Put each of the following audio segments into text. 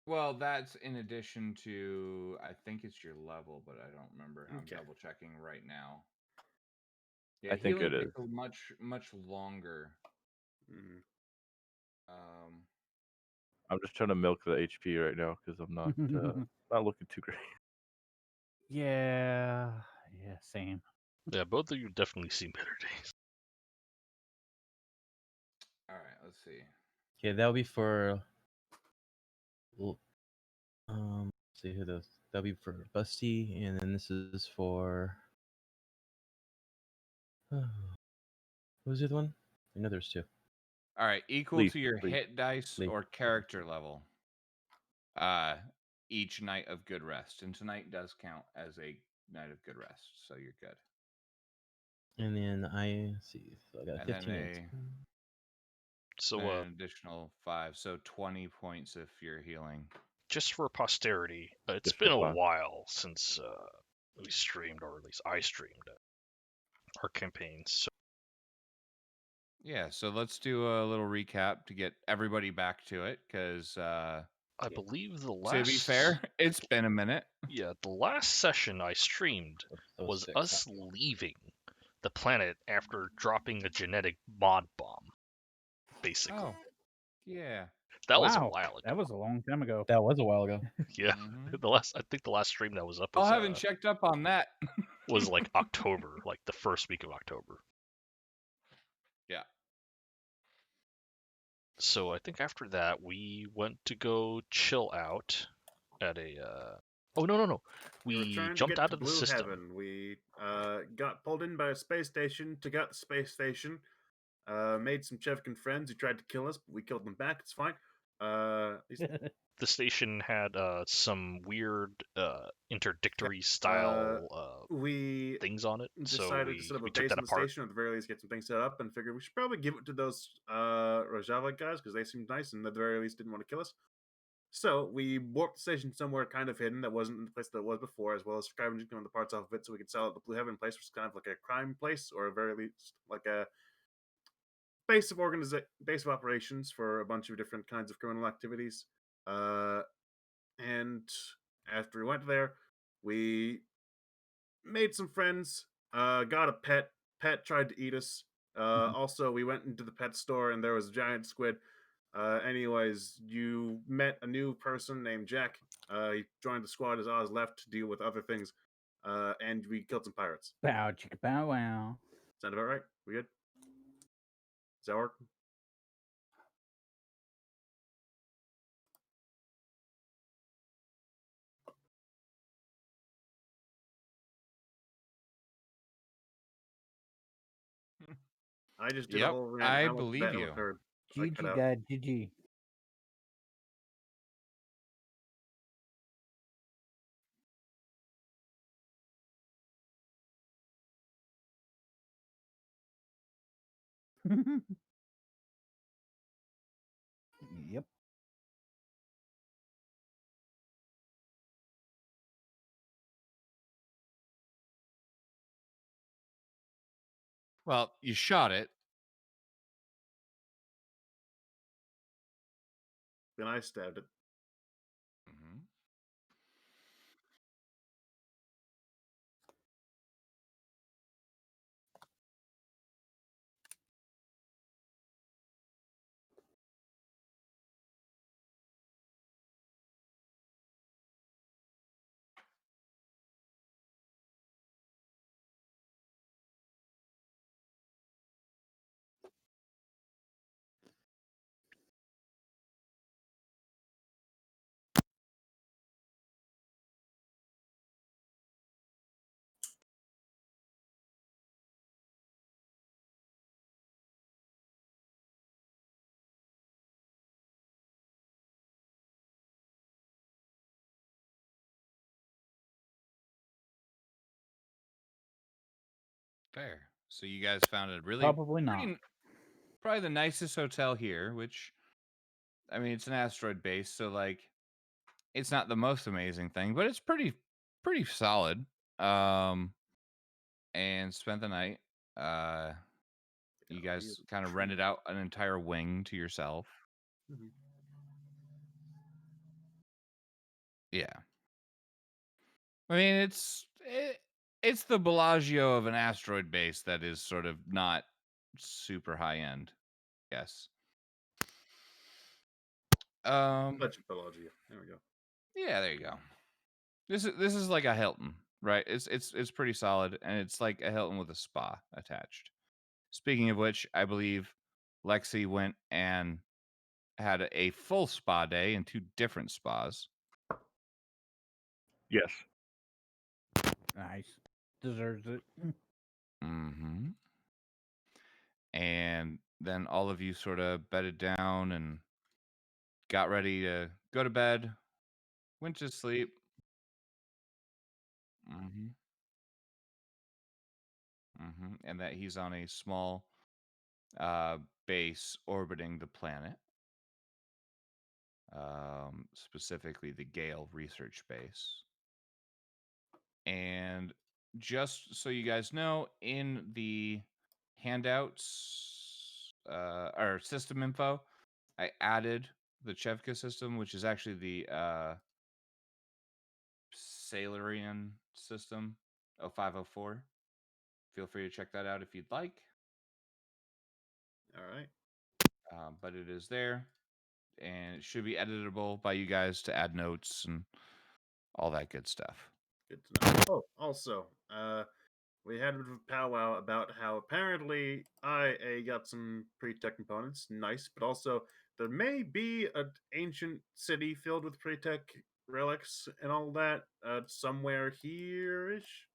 Well, that's in addition to, I think it's your level, but I don't remember. I'm Okay. double checking right now. Yeah, I think healing it is. takes a much longer. Mm. Um, I'm just trying to milk the HP right now because I'm not not looking too great. Yeah, same. Yeah, both of you definitely seen better days. all right, let's see. Okay, that'll be for. Let's see who those. That'll be for Busty, and then this is for. What was the other one? I know there's two. All right, equal Leaf, to your leaf. hit dice Leaf. or character level. Each night of good rest, and tonight does count as a night of good rest, so you're good. And then see, so I got And 15 then minutes. So, an additional 5, so 20 points if you're healing. just for posterity, it's Just for been a fun. while since we streamed, or at least I streamed our campaigns. So Yeah, so let's do a little recap to get everybody back to it, because I believe the last. to be fair, it's been a minute. Yeah, the last session I streamed That was 6, us not 2. leaving the planet after dropping a genetic mod bomb. Basically, Oh, yeah. that was a Wow, while ago. that was a long time ago. That was a while ago. Yeah, Mhm. I think the last stream that was up I was, haven't checked up on that. was like October, like the first week of October. Yeah. So I think after that we went to go chill out at a. Oh no! We were We trying to jumped get out to of the Blue system. Heaven. We got pulled in by a space station, took out the space station, made some CHEVKA friends who tried to kill us, but we killed them back. It's fine. The station had some weird interdictory style we things on it, so decided to set up a we took base that on the apart. station, or at the very least get some things set up, and figured we should probably give it to those Rojava guys because they seemed nice and at the very least didn't want to kill us. So we warped the station somewhere kind of hidden that wasn't in the place that it was before, as well as scavenging some of the parts off of it so we could sell it at the Blue Heaven place, which is kind of like a crime place, or at very least like a base of operations for a bunch of different kinds of criminal activities. And after we went there, we made some friends, got a pet. Pet tried to eat us. Also, we went into the pet store and there was a giant squid. Anyways, you met a new person named Jack. He joined the squad as Oz left to deal with other things. And we killed some pirates. Bow chicka bow wow. Sound about right? We good? Does that work? I just did a Yep, whole rant. I want believe that you. with her. I cut GG, out. guy, GG. Yep. Well, you shot it. Then I stabbed it. Mhm. Fair. So you guys found a really Probably not. probably the nicest hotel here, which, I mean, it's an asteroid base, so like it's not the most amazing thing, but it's pretty solid. And spent the night. You guys kind of rented out an entire wing to yourself. Mhm. Yeah. I mean, it's the Bellagio of an asteroid base that is sort of not super high end. Yes. Budget Pelagia. There we go. Yeah, there you go. This is like a Hilton, right? It's pretty solid, and it's like a Hilton with a spa attached. Speaking of which, I believe Lexi went and had a full spa day in 2 different spas. Yes. Nice. Deserves it. Mm-hmm. And then all of you sort of bedded down and got ready to go to bed, went to sleep. Mm-hmm. Mm-hmm. And that he's on a small base orbiting the planet, specifically the Gale Research Base. And just so you guys know, in the handouts or system info, I added the CHEVKA system, which is actually the Sailorian system 0504. Feel free to check that out if you'd like. All right. But it is there, and it should be editable by you guys to add notes and all that good stuff. Good to know. Oh, also, we had a bit of a powwow about how apparently IA got some pre-tech components, nice, but also there may be an ancient city filled with pre-tech relics and all that somewhere here-ish.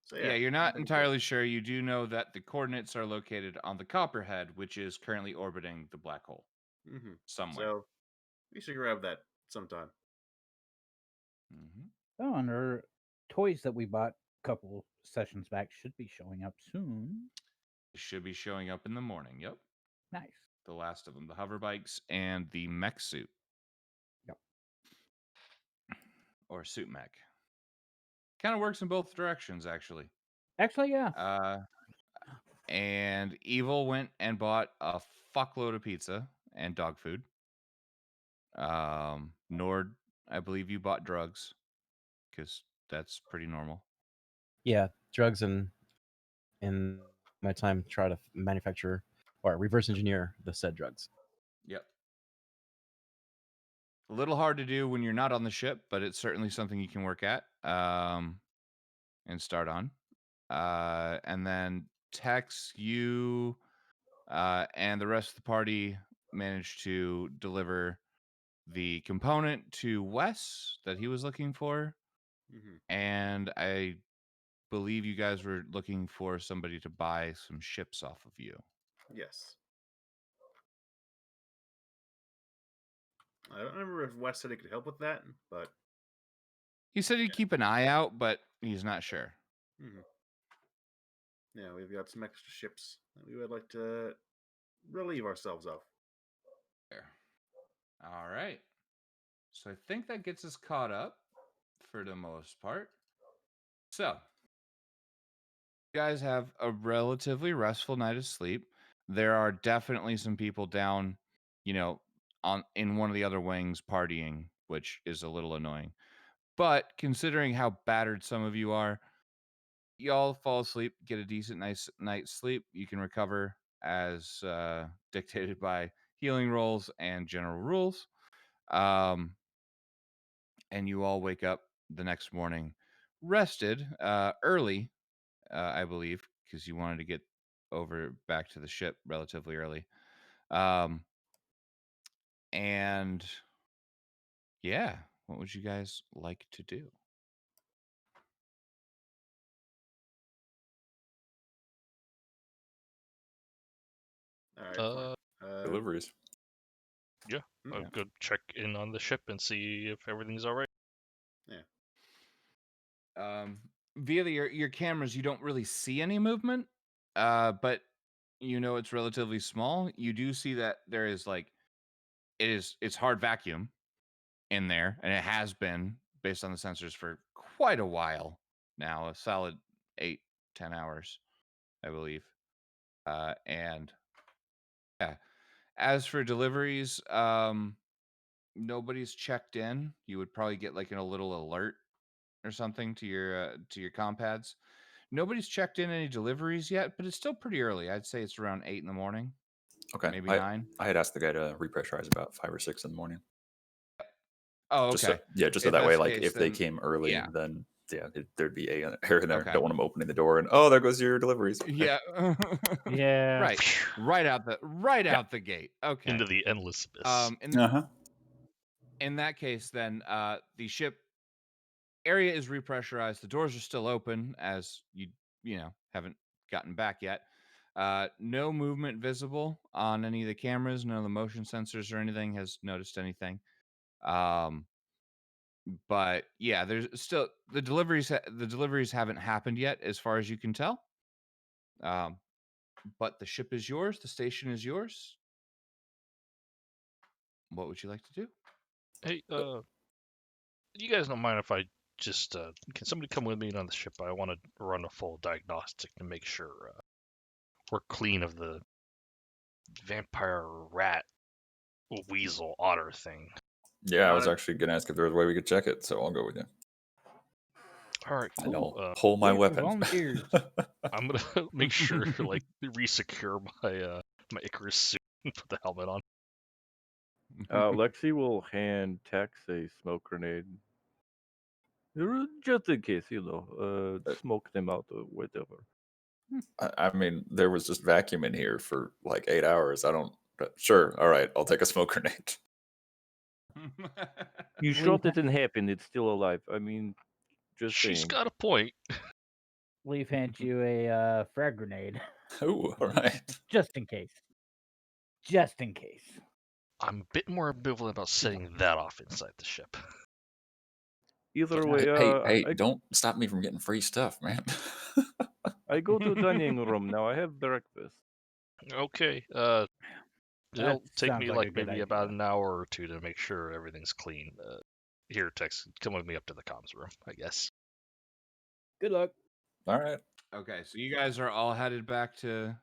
So Yeah, yeah, you're not something to do. entirely sure. You do know that the coordinates are located on the Copperhead, which is currently orbiting the black hole somewhere. So we should grab that sometime. Mm-hmm. Oh, and our toys that we bought a couple sessions back should be showing up soon. It should be showing up in the morning. Yep. Nice. The last of them, the hover bikes and the mech suit. Yep. Or suit mech. Kind of works in both directions, actually. Actually, yeah. And Evil went and bought a fuckload of pizza and dog food. Nord, I believe you bought drugs because that's pretty normal. Yeah, drugs and in my time try to manufacture or reverse engineer the said drugs. Yep. A little hard to do when you're not on the ship, but it's certainly something you can work at and start on. And then Tex, you and the rest of the party managed to deliver the component to Wes that he was looking for. And I believe you guys were looking for somebody to buy some ships off of you. Yes. I don't remember if Wes said he could help with that, but He said he'd keep an eye out, but he's not sure. yeah, we've got some extra ships that we would like to relieve ourselves of. There. All right. So I think that gets us caught up for the most part. So, you guys have a relatively restful night of sleep. There are definitely some people down, on in one of the other wings partying, which is a little annoying. But considering how battered some of you are, y'all fall asleep, get a decent nice night's sleep. You can recover as dictated by healing rolls and general rules. And you all wake up the next morning rested early, I believe, because you wanted to get over back to the ship relatively early. And yeah, what would you guys like to do? All right, Uh, fine. Deliveries. yeah, I'll Yeah. go check in on the ship and see if everything's all right. Via your cameras, you don't really see any movement, but it's relatively small. You do see that there is it's hard vacuum in there, and it has been based on the sensors for quite a while now, a solid 8-10 hours, I believe. And yeah, as for deliveries, nobody's checked in. You would probably get like a little alert or something to your comm pads. Nobody's checked in any deliveries yet, but it's still pretty early. I'd say it's around 8 in the morning, Okay. maybe 9. I had asked the guy to repressurize about 5 or 6 in the morning. Oh, Just okay. just so If that way, that's the like, case, if they then came early, yeah. then there'd be a error in there. Okay. Don't want them opening the door and, oh, there goes your deliveries. Yeah. Yeah. Right out the gate. Okay. Into the endless abyss. In that case, then the ship area is repressurized. The doors are still open, as you haven't gotten back yet. No movement visible on any of the cameras. None of the motion sensors or anything has noticed anything. But yeah, there's still the deliveries. The deliveries haven't happened yet, as far as you can tell. But the ship is yours. The station is yours. What would you like to do? Hey, you guys don't mind if I just can somebody come with me on the ship? I want to run a full diagnostic to make sure we're clean of the vampire rat weasel otter thing. Yeah, I was actually going to ask if there was a way we could check it, so I'll go with you. All right, And cool. I'll pull my Wait for weapon. volunteers. I'm gonna make sure like resecure my my Icarus suit and put the helmet on. Lexi will hand Tex a smoke grenade. Just in case, smoke them out or whatever. I mean, there was just vacuum in here for like 8 hours. Sure, all right, I'll take a smoke grenade. You shot it in half and it's still alive. I mean, just She's saying. got a point. Leaf hands you a frag grenade. Oh, all right. Just in case. Just in case. I'm a bit more ambivalent about setting that off inside the ship. Either way, Hey, don't stop me from getting free stuff, man. I go to the dining room now. I have breakfast. Okay. It'll take sounds me like a like good maybe about idea. an hour or two to make sure everything's clean. Here, Tex, come with me up to the comms room, I guess. Good luck. All right. Okay, so you guys are all headed back to.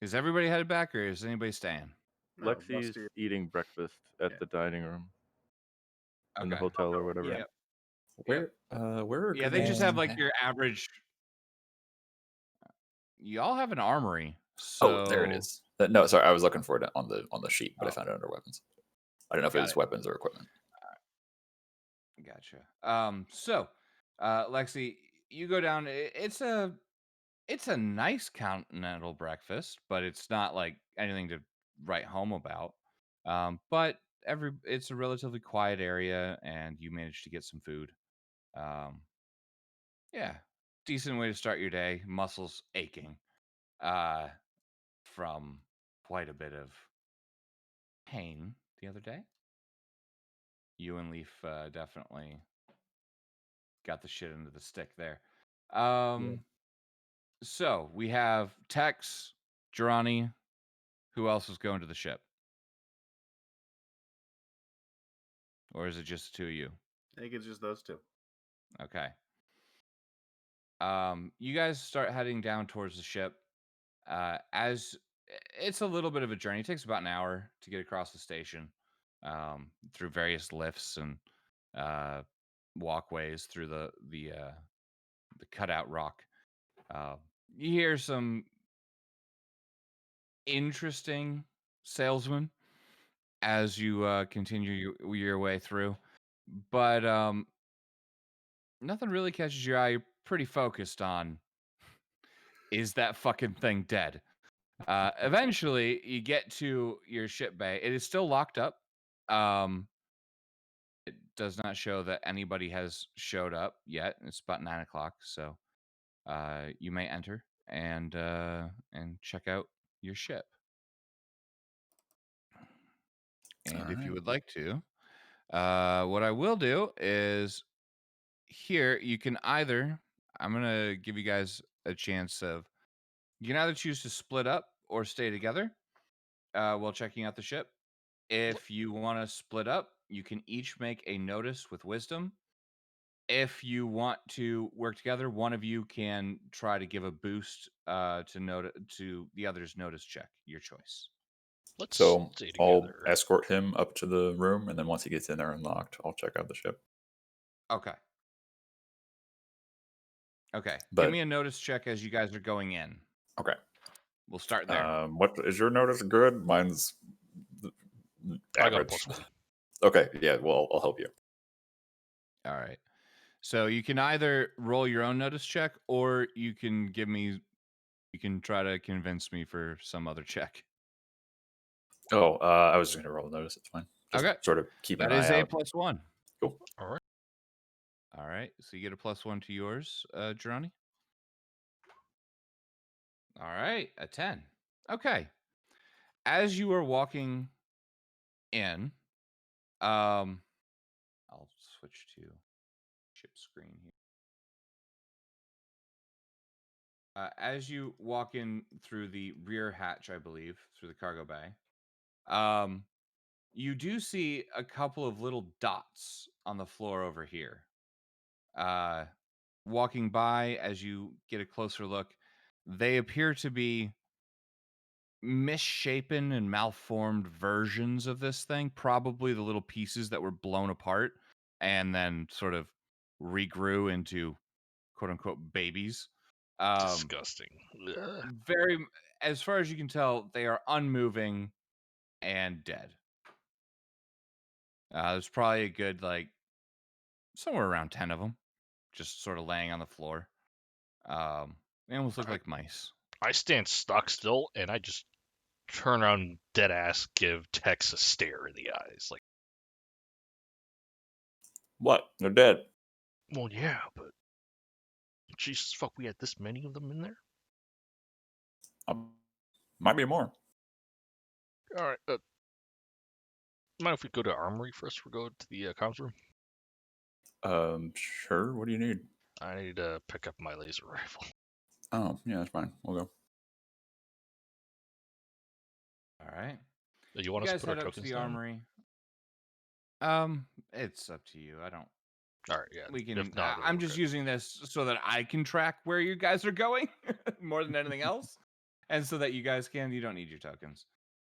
Is everybody headed back, or is anybody staying? No, Lexi's Busty- eating breakfast at the dining room in the Okay. hotel or whatever. Yep. Where are Yeah, they just have like Grenade? your average. Y'all have an armory, so Oh, there it is. No, sorry, I was looking for it on the sheet, but I Oh. found it under weapons. I don't know if it Got was it. weapons or equipment. Gotcha. So, Lexi, you go down. It's a nice continental breakfast, but it's not like anything to write home about. But it's a relatively quiet area, and you managed to get some food. Yeah, decent way to start your day. Muscles aching, from quite a bit of pain the other day. You and Leaf definitely got the shit into the stick there. So we have Tex, Jirani. Who else is going to the ship? Or is it just the two of you? I think it's just those two. Okay. You guys start heading down towards the ship. As it's a little bit of a journey. It takes about an hour to get across the station, through various lifts and walkways through the cutout rock. You hear some interesting salesmen as you continue your way through, but nothing really catches your eye. You're pretty focused on, is that fucking thing dead? Eventually, you get to your ship bay. It is still locked up. It does not show that anybody has showed up yet. It's about 9 o'clock, so you may enter and check out your ship. And if you would like to, what I will do is here you can either. I'm gonna give you guys a chance of. You can either choose to split up or stay together while checking out the ship. If you want to split up, you can each make a notice with wisdom. If you want to work together, one of you can try to give a boost to the other's notice check. Your choice. Let's So stay I'll together. escort him up to the room, and then once he gets in there unlocked, I'll check out the ship. Okay. Okay. But Give me a notice check as you guys are going in. okay, We'll start there. what is your notice? Good. Mine's I got a average. +1. Okay, yeah. Well, I'll help you. All right. So you can either roll your own notice check, or you can try to convince me for some other check. Oh, I was just gonna roll a notice. It's fine. Just Okay. sort of keep an That is eye a out. +1. Cool. All right. All right. So you get a +1 to yours, Gironi. All right. A 10. Okay. As you are walking in, I'll switch to ship screen here. As you walk in through the rear hatch, I believe, through the cargo bay, you do see a couple of little dots on the floor over here. Walking by, as you get a closer look, they appear to be misshapen and malformed versions of this thing. Probably the little pieces that were blown apart and then sort of regrew into quote unquote babies. Disgusting. Ugh. Very, as far as you can tell, they are unmoving and dead. There's probably a good, like, somewhere around 10 of them just sort of laying on the floor. They almost look like mice. I stand stock still, and I just turn around and dead ass give Tex a stare in the eyes. Like, What? They're dead. well, yeah, but Jesus fuck, we had this many of them in there. Might be more. All right. Mind if we go to Armory first? We go to the comms room. Sure. What do you need? I need to pick up my laser rifle. Oh, yeah, that's fine. We'll go. All right. You want us guys to put our head up to tokens the down? armory. It's up to you. I don't. All right, yeah. We can. If not, I'm we're just good. using this so that I can track where you guys are going more than anything else, and so that you guys can. You don't need your tokens.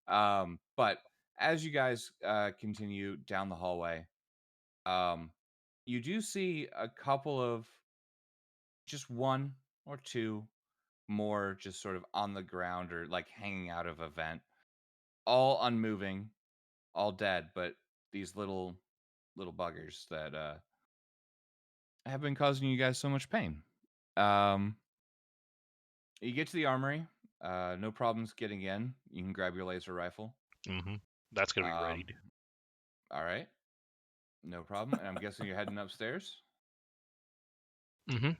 But as you guys continue down the hallway, you do see a couple of, just one or two more, just sort of on the ground or like hanging out of a vent, all unmoving, all dead, but these little buggers that have been causing you guys so much pain. You get to the armory, no problems getting in. You can grab your laser rifle. Mm-hmm. That's gonna be ready. All right, no problem. And I'm guessing you're heading upstairs. Mm-hmm.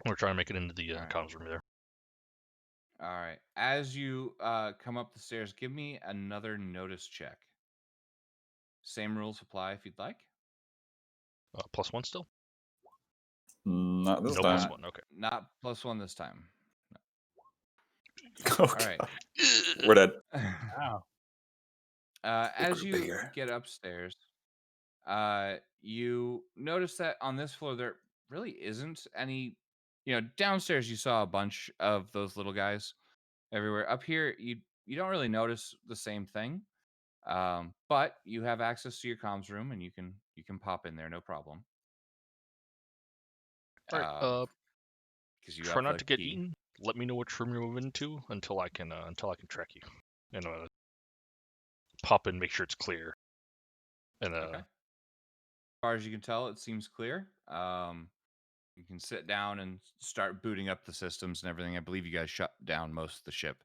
We're trying to make it into the All right. comms room there. All right. As you come up the stairs, give me another notice check. Same rules apply if you'd like. +1 still? Not this No time. +1. Okay. Not +1 this time. Okay. All right. We're dead. Wow. As grew you bigger. get upstairs, you notice that on this floor there really isn't any. Downstairs you saw a bunch of those little guys everywhere. Up here, you don't really notice the same thing, but you have access to your comms room, and you can pop in there, no problem. All right. Because you Try have not the to get key. eaten. Let me know which room you're moving to until I can track you, and pop in, make sure it's clear. And Okay. As far as you can tell, it seems clear. You can sit down and start booting up the systems and everything. I believe you guys shut down most of the ship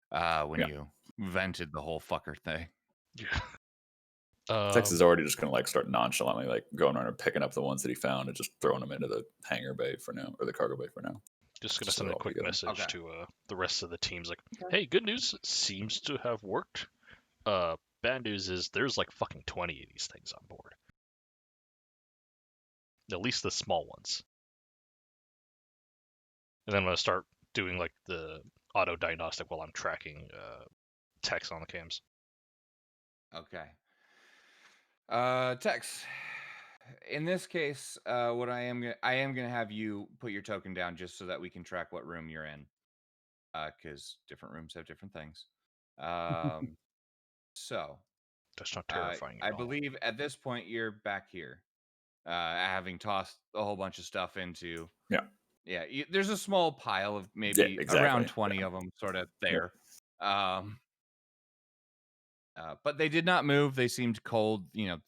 when you vented the whole fucker thing. yeah. Tex is already just gonna like start nonchalantly like going around and picking up the ones that he found and just throwing them into the hangar bay for now, or the cargo bay for now. Just gonna Just send a all quick together. message Okay. to the rest of the teams, like, "Hey, good news seems to have worked. Bad news is there's like fucking 20 of these things on board. At least the small ones." And then I'm gonna start doing like the auto diagnostic while I'm tracking Tex on the cams. Okay. Tex. In this case, what I am gonna have you put your token down just so that we can track what room you're in, because different rooms have different things. So, That's not terrifying I at all. believe at this point you're back here, having tossed a whole bunch of stuff into. Yeah. Yeah, there's a small pile of Yeah, maybe exactly. around 20 of them, sort of there. But they did not move. They seemed cold. You know,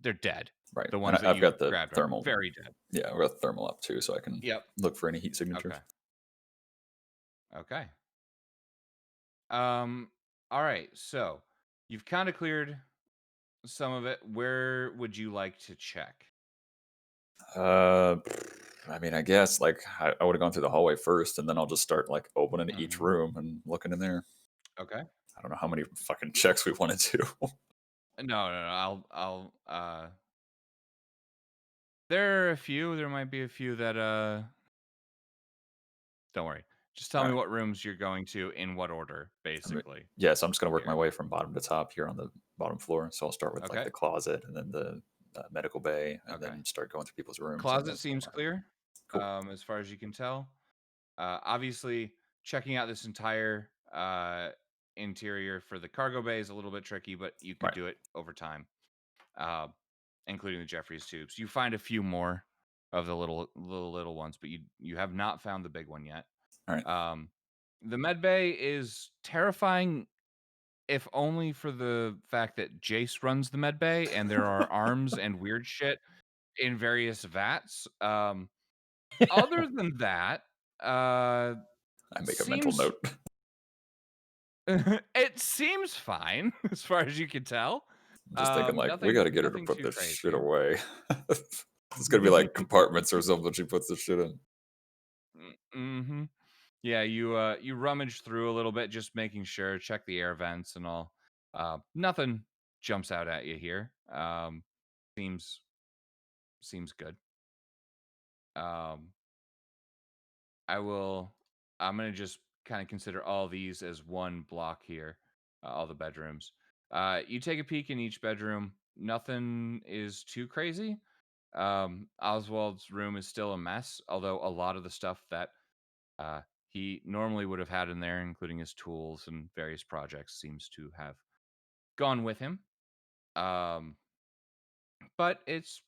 they're dead. Right. The And ones that I've you got the grabbed are thermal. very dead. Yeah, I've got the thermal up too, so I can Yep. look for any heat signatures. Okay. All right. So you've kind of cleared some of it. Where would you like to check? I mean, I guess like I would have gone through the hallway first, and then I'll just start like opening each room and looking in there. Okay. I don't know how many fucking checks we want to do. No. I'll. There are a few. There might be a few that Don't worry. Just tell me what rooms you're going to in what order, basically. Yeah, so I'm just gonna work my way from bottom to top here on the bottom floor. So I'll start with like Okay. the closet, and then the medical bay, and Okay. then start going through people's rooms. and Closet then- seems clear, Cool. as far as you can tell. Obviously, checking out this entire interior for the cargo bay is a little bit tricky, but you could Right. do it over time, including the Jeffries tubes. You find a few more of the little ones, but you have not found the big one yet. All right. The med bay is terrifying, if only for the fact that Jace runs the med bay and there are arms and weird shit in various vats. Other than that, I make a mental note. it seems fine as far as you can tell. I'm just thinking like we got to get her to put this crazy. shit away. It's gonna be like compartments or something. She puts the shit in. Mm-hmm. Yeah, you rummage through a little bit, just making sure, check the air vents and all. Nothing jumps out at you here. Seems good. I'm gonna just kind of consider all these as one block here, all the bedrooms. You take a peek in each bedroom. Nothing is too crazy. Oswald's room is still a mess, although a lot of the stuff that he normally would have had in there, including his tools and various projects, seems to have gone with him. But it's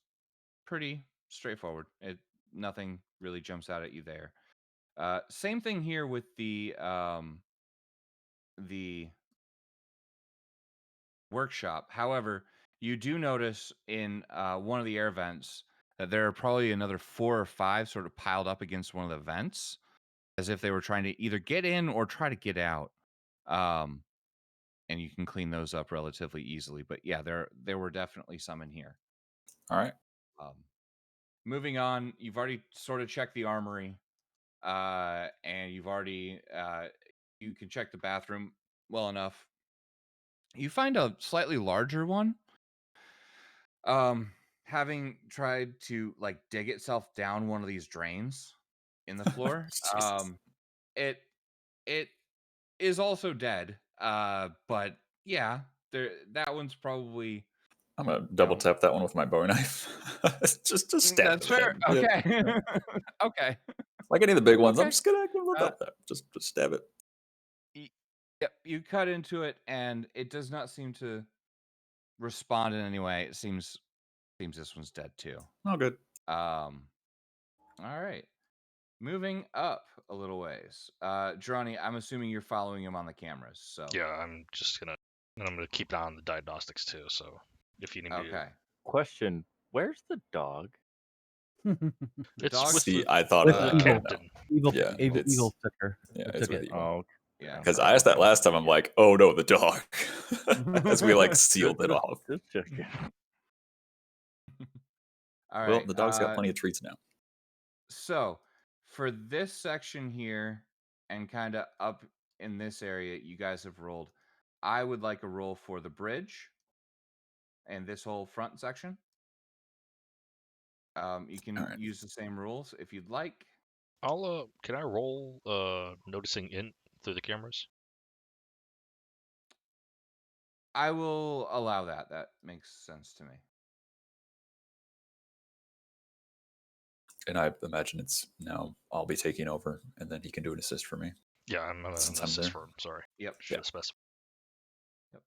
pretty straightforward. Nothing really jumps out at you there. Same thing here with the workshop. However, you do notice in one of the air vents that there are probably another 4 or 5 sort of piled up against one of the vents, as if they were trying to either get in or try to get out. And you can clean those up relatively easily. But yeah, there were definitely some in here. All right. Moving on, you've already sort of checked the armory, and you've already you can check the bathroom well enough. You find a slightly larger one. Having tried to like dig itself down one of these drains in the floor, it is also dead. But yeah, that one's probably. I'm gonna double tap that one with my Bowie knife. just stab. That's fair. Okay. Yep. Okay. Like any of the big ones, Okay. I'm just gonna give it a double tap. Just stab it. Yep. You cut into it, and it does not seem to respond in any way. It seems this one's dead too. Oh, good. All right. Moving up a little ways. Droney, I'm assuming you're following him on the cameras. So Yeah, I'm gonna keep an eye on the diagnostics too. So if you need me to, Question: where's the dog? it's dog- with See, the, I thought with of the that. captain. Evil, Yeah, evil took her. Yeah, Took it's with it. Evil. Oh, yeah. Because I asked that last time, I'm like, oh no, the dog. As we like sealed it off. Just checking. All right. Well, the dog's got plenty of treats now. So for this section here and kind of up in this area, you guys have rolled. I would like a roll for the bridge and this whole front section. You can use the same rules if you'd like. Can I roll noticing in through the cameras? I will allow that. That makes sense to me. And I imagine it's now I'll be taking over, and then he can do an assist for me. Yeah, I'm gonna Since I'm assist there. for him. Sorry. Yep. Should have specified. Yep.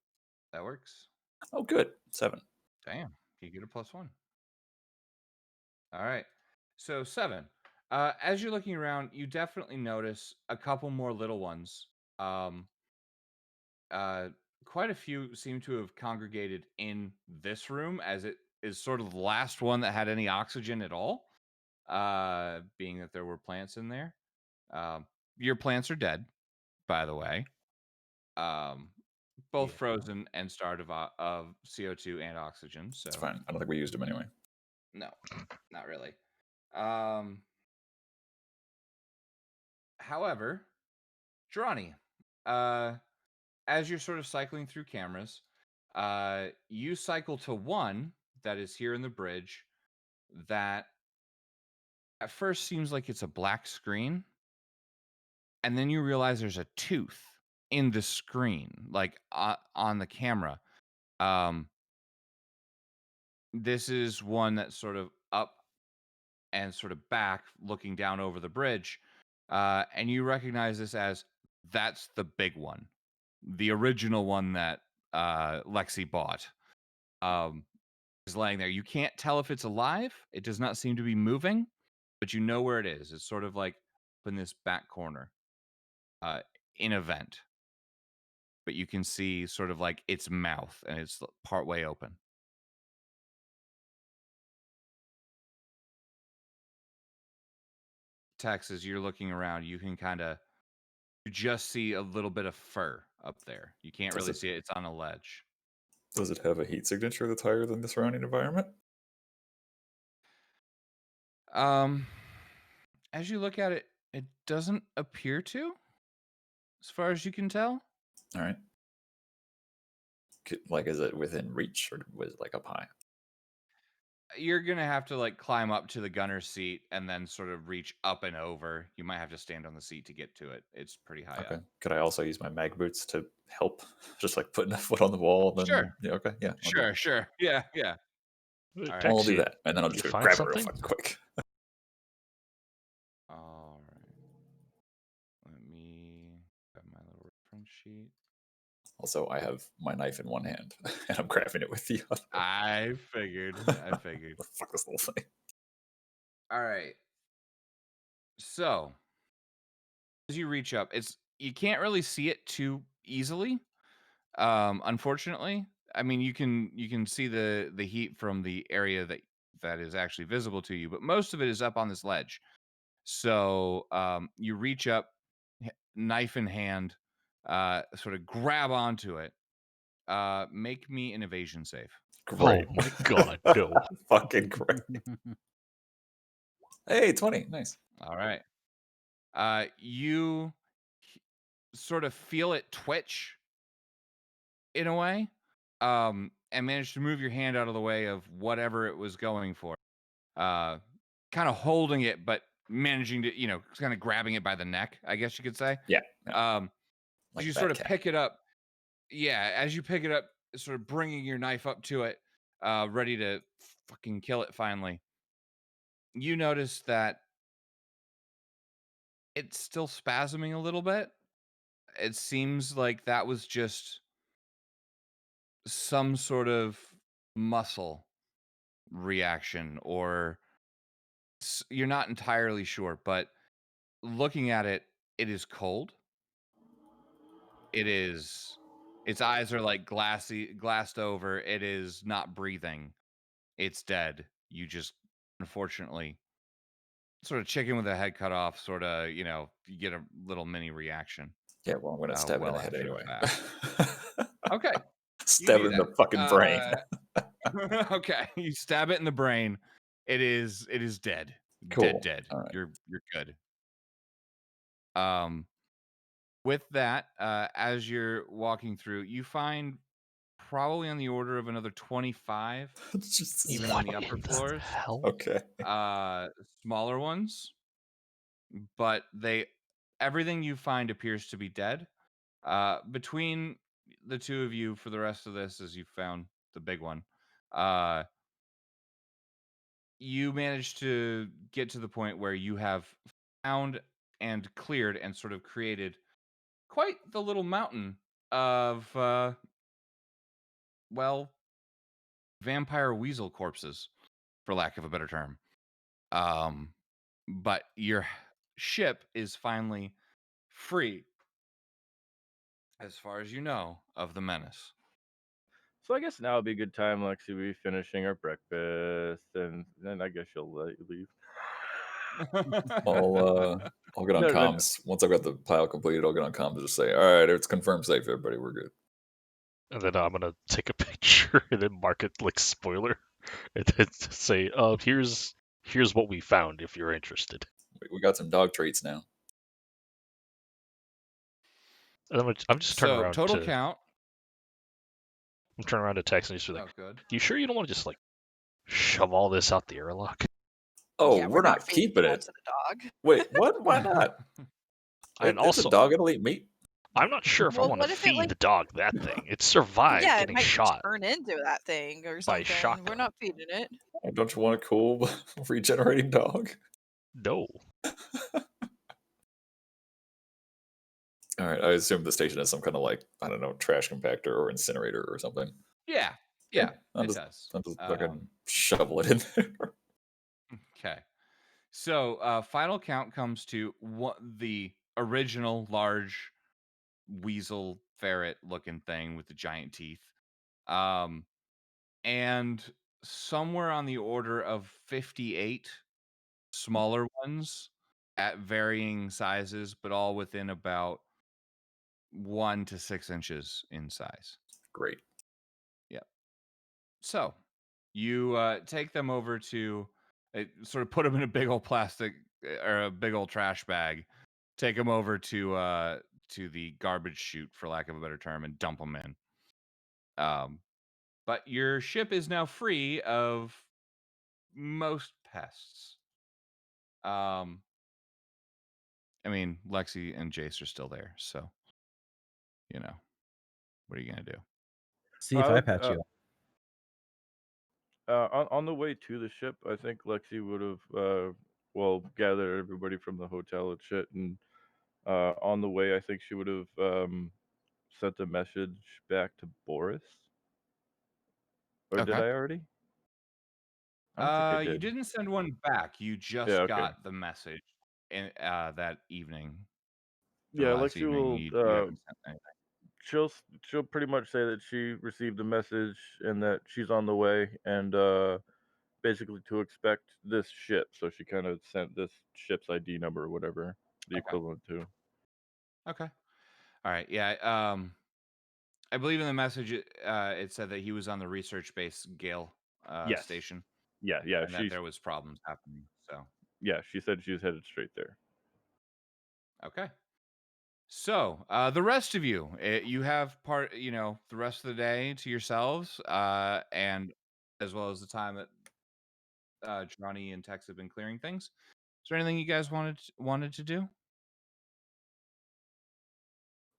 That works. Oh, good. 7. Damn, you get a +1. All right. So 7. As you're looking around, you definitely notice a couple more little ones. Um, quite a few seem to have congregated in this room, as it is sort of the last one that had any oxygen at all. Being that there were plants in there. Your plants are dead, by the way. Both Yeah. frozen and starved of CO2 and oxygen. So It's fine. I don't think we used them anyway. no, not really. However, Drawny, as you're sort of cycling through cameras, you cycle to one that is here in the bridge that at first seems like it's a black screen, and then you realize there's a tooth in the screen, like on the camera. This is one that's sort of up and sort of back, looking down over the bridge, and you recognize this as that's the big one, the original one that Lexi bought. Is laying there. You can't tell if it's alive. It does not seem to be moving, but you know where it is. It's sort of like in this back corner, in a vent. But you can see sort of like its mouth, and it's partway open. Tex, as you're looking around, you can you just see a little bit of fur up there. You can't really see it. It's on a ledge. Does it have a heat signature that's higher than the surrounding environment? As you look at it, it doesn't appear to, as far as you can tell. All right. Like, is it within reach, or was it like up high? You're gonna have to like climb up to the gunner's seat and then sort of reach up and over. You might have to stand on the seat to get to it. It's pretty high Okay. up. Could I also use my mag boots to help? Just like putting a foot on the wall. Then, Sure. Yeah. Okay. Yeah. Sure. Yeah. All right, I'll Tex, do you- that, and then I'll you just go find grab it real something? fucking quick. All right. Let me grab my little reference sheet. Also, I have my knife in one hand, and I'm grabbing it with the other. I figured. Fuck this little thing. All right. So as you reach up, you can't really see it too easily. Unfortunately, I mean you can see the heat from the area that is actually visible to you, but most of it is up on this ledge. So you reach up, knife in hand, sort of grab onto it. Make me an evasion save. Great. Oh my god, no. Fucking great. Hey, 20. Nice. All right. You sort of feel it twitch in a way, and manage to move your hand out of the way of whatever it was going for. Kind of holding it, but managing to, kind of grabbing it by the neck, I guess you could say. Yeah. Like you sort of pick it up. Yeah, as you pick it up, sort of bringing your knife up to it, ready to fucking kill it finally. You notice that it's still spasming a little bit. It seems like that was just some sort of muscle reaction, or you're not entirely sure, but looking at it, it is cold. Its eyes are like glassed over. It is not breathing. It's dead. You just, unfortunately, sort of chicken with a head cut off, sort of, you get a little mini reaction. Yeah, well, I'm going to stab it in the head anyway. Okay. Stab it in the fucking brain. Okay. You stab it in the brain. It is dead. Cool. Dead. All right. You're good. With that, as you're walking through, you find probably on the order of another 25, even on the upper floors. Hell? Okay. Smaller ones, but everything you find appears to be dead. Between the two of you, for the rest of this, as you found the big one, you managed to get to the point where you have found and cleared and sort of created quite the little mountain of well, vampire weasel corpses, for lack of a better term. But your ship is finally free, as far as you know, of the menace. So I guess now would be a good time, Lexi. We finishing our breakfast, and then I guess you'll let you leave. I'll get on No, no, no. comms once I've got the pile completed. I'll get on comms and just say, "All right, it's confirmed safe, everybody. We're good." And then I'm gonna take a picture and then mark it like spoiler, and then say, here's what we found if you're interested." We got some dog treats now. And I'm just turning So around total to count. I'm turning around to text and just be like, Oh, good. "You sure you don't want to just like shove all this out the airlock?" Oh, Yeah, we're not feeding keeping that it. to the dog. Wait, what? Why not? And It's a also, dog. It'll eat meat. I'm not sure if I Well, want to what if it, feed like- the dog that thing. It survived Yeah, it getting might shot. turn into that thing or by something. shotgun. We're not feeding it. Oh, don't you want a cool regenerating dog? No. All right, I assume the station has some kind of, like, I don't know, trash compactor or incinerator or something. Yeah, I'll it just, does. I'll just fucking shovel it in there. Okay. So final count comes to the original large weasel ferret looking thing with the giant teeth. And somewhere on the order of 58 smaller ones at varying sizes, but all within about 1 to 6 inches in size. Great. Yep. So you take them over to sort of put them in a big old plastic or a big old trash bag, take them over to the garbage chute, for lack of a better term, and dump them in. But your ship is now free of most pests. I mean, Lexi and Jace are still there, so what are you gonna do? See if I patch you. On the way to the ship, I think Lexi would have gathered everybody from the hotel and shit, and on the way, I think she would have sent a message back to Boris. Or did Okay. I already? I don't think I did. You didn't send one back. You just Yeah, okay. got the message in that evening. Yeah, last Lexi evening. will. You haven't sent anything. She'll pretty much say that she received a message and that she's on the way, and basically to expect this ship. So she kind of sent this ship's ID number or whatever the equivalent to. Okay. All right. Yeah. I believe in the message it said that he was on the research base Gale Yes. station. Yeah. And that there was problems happening. So yeah, she said she was headed straight there. okay. So the rest of you, you have the rest of the day to yourselves, and as well as the time that Johnny and Tex have been clearing things. Is there anything you guys wanted to do?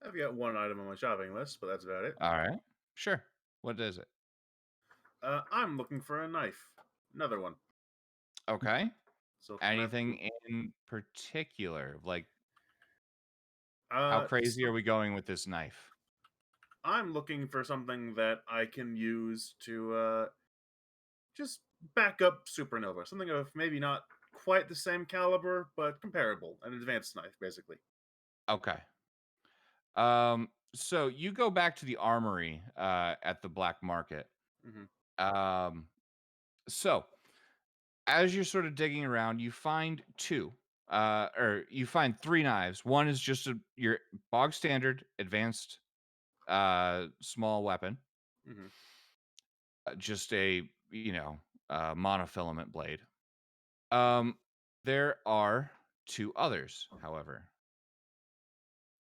I've got one item on my shopping list, but that's about it. All right, sure. What is it? I'm looking for a knife. Another one. Okay. So Anything in particular? Like, how crazy are we going with this knife? I'm looking for something that I can use to just back up Supernova. Something of maybe not quite the same caliber, but comparable. An advanced knife, basically. Okay. So you go back to the armory at the black market. Mm-hmm. So as you're sort of digging around, you find you find 3 knives. One is just your bog standard advanced small weapon. Mm-hmm. Just a monofilament blade. There are 2 others, however.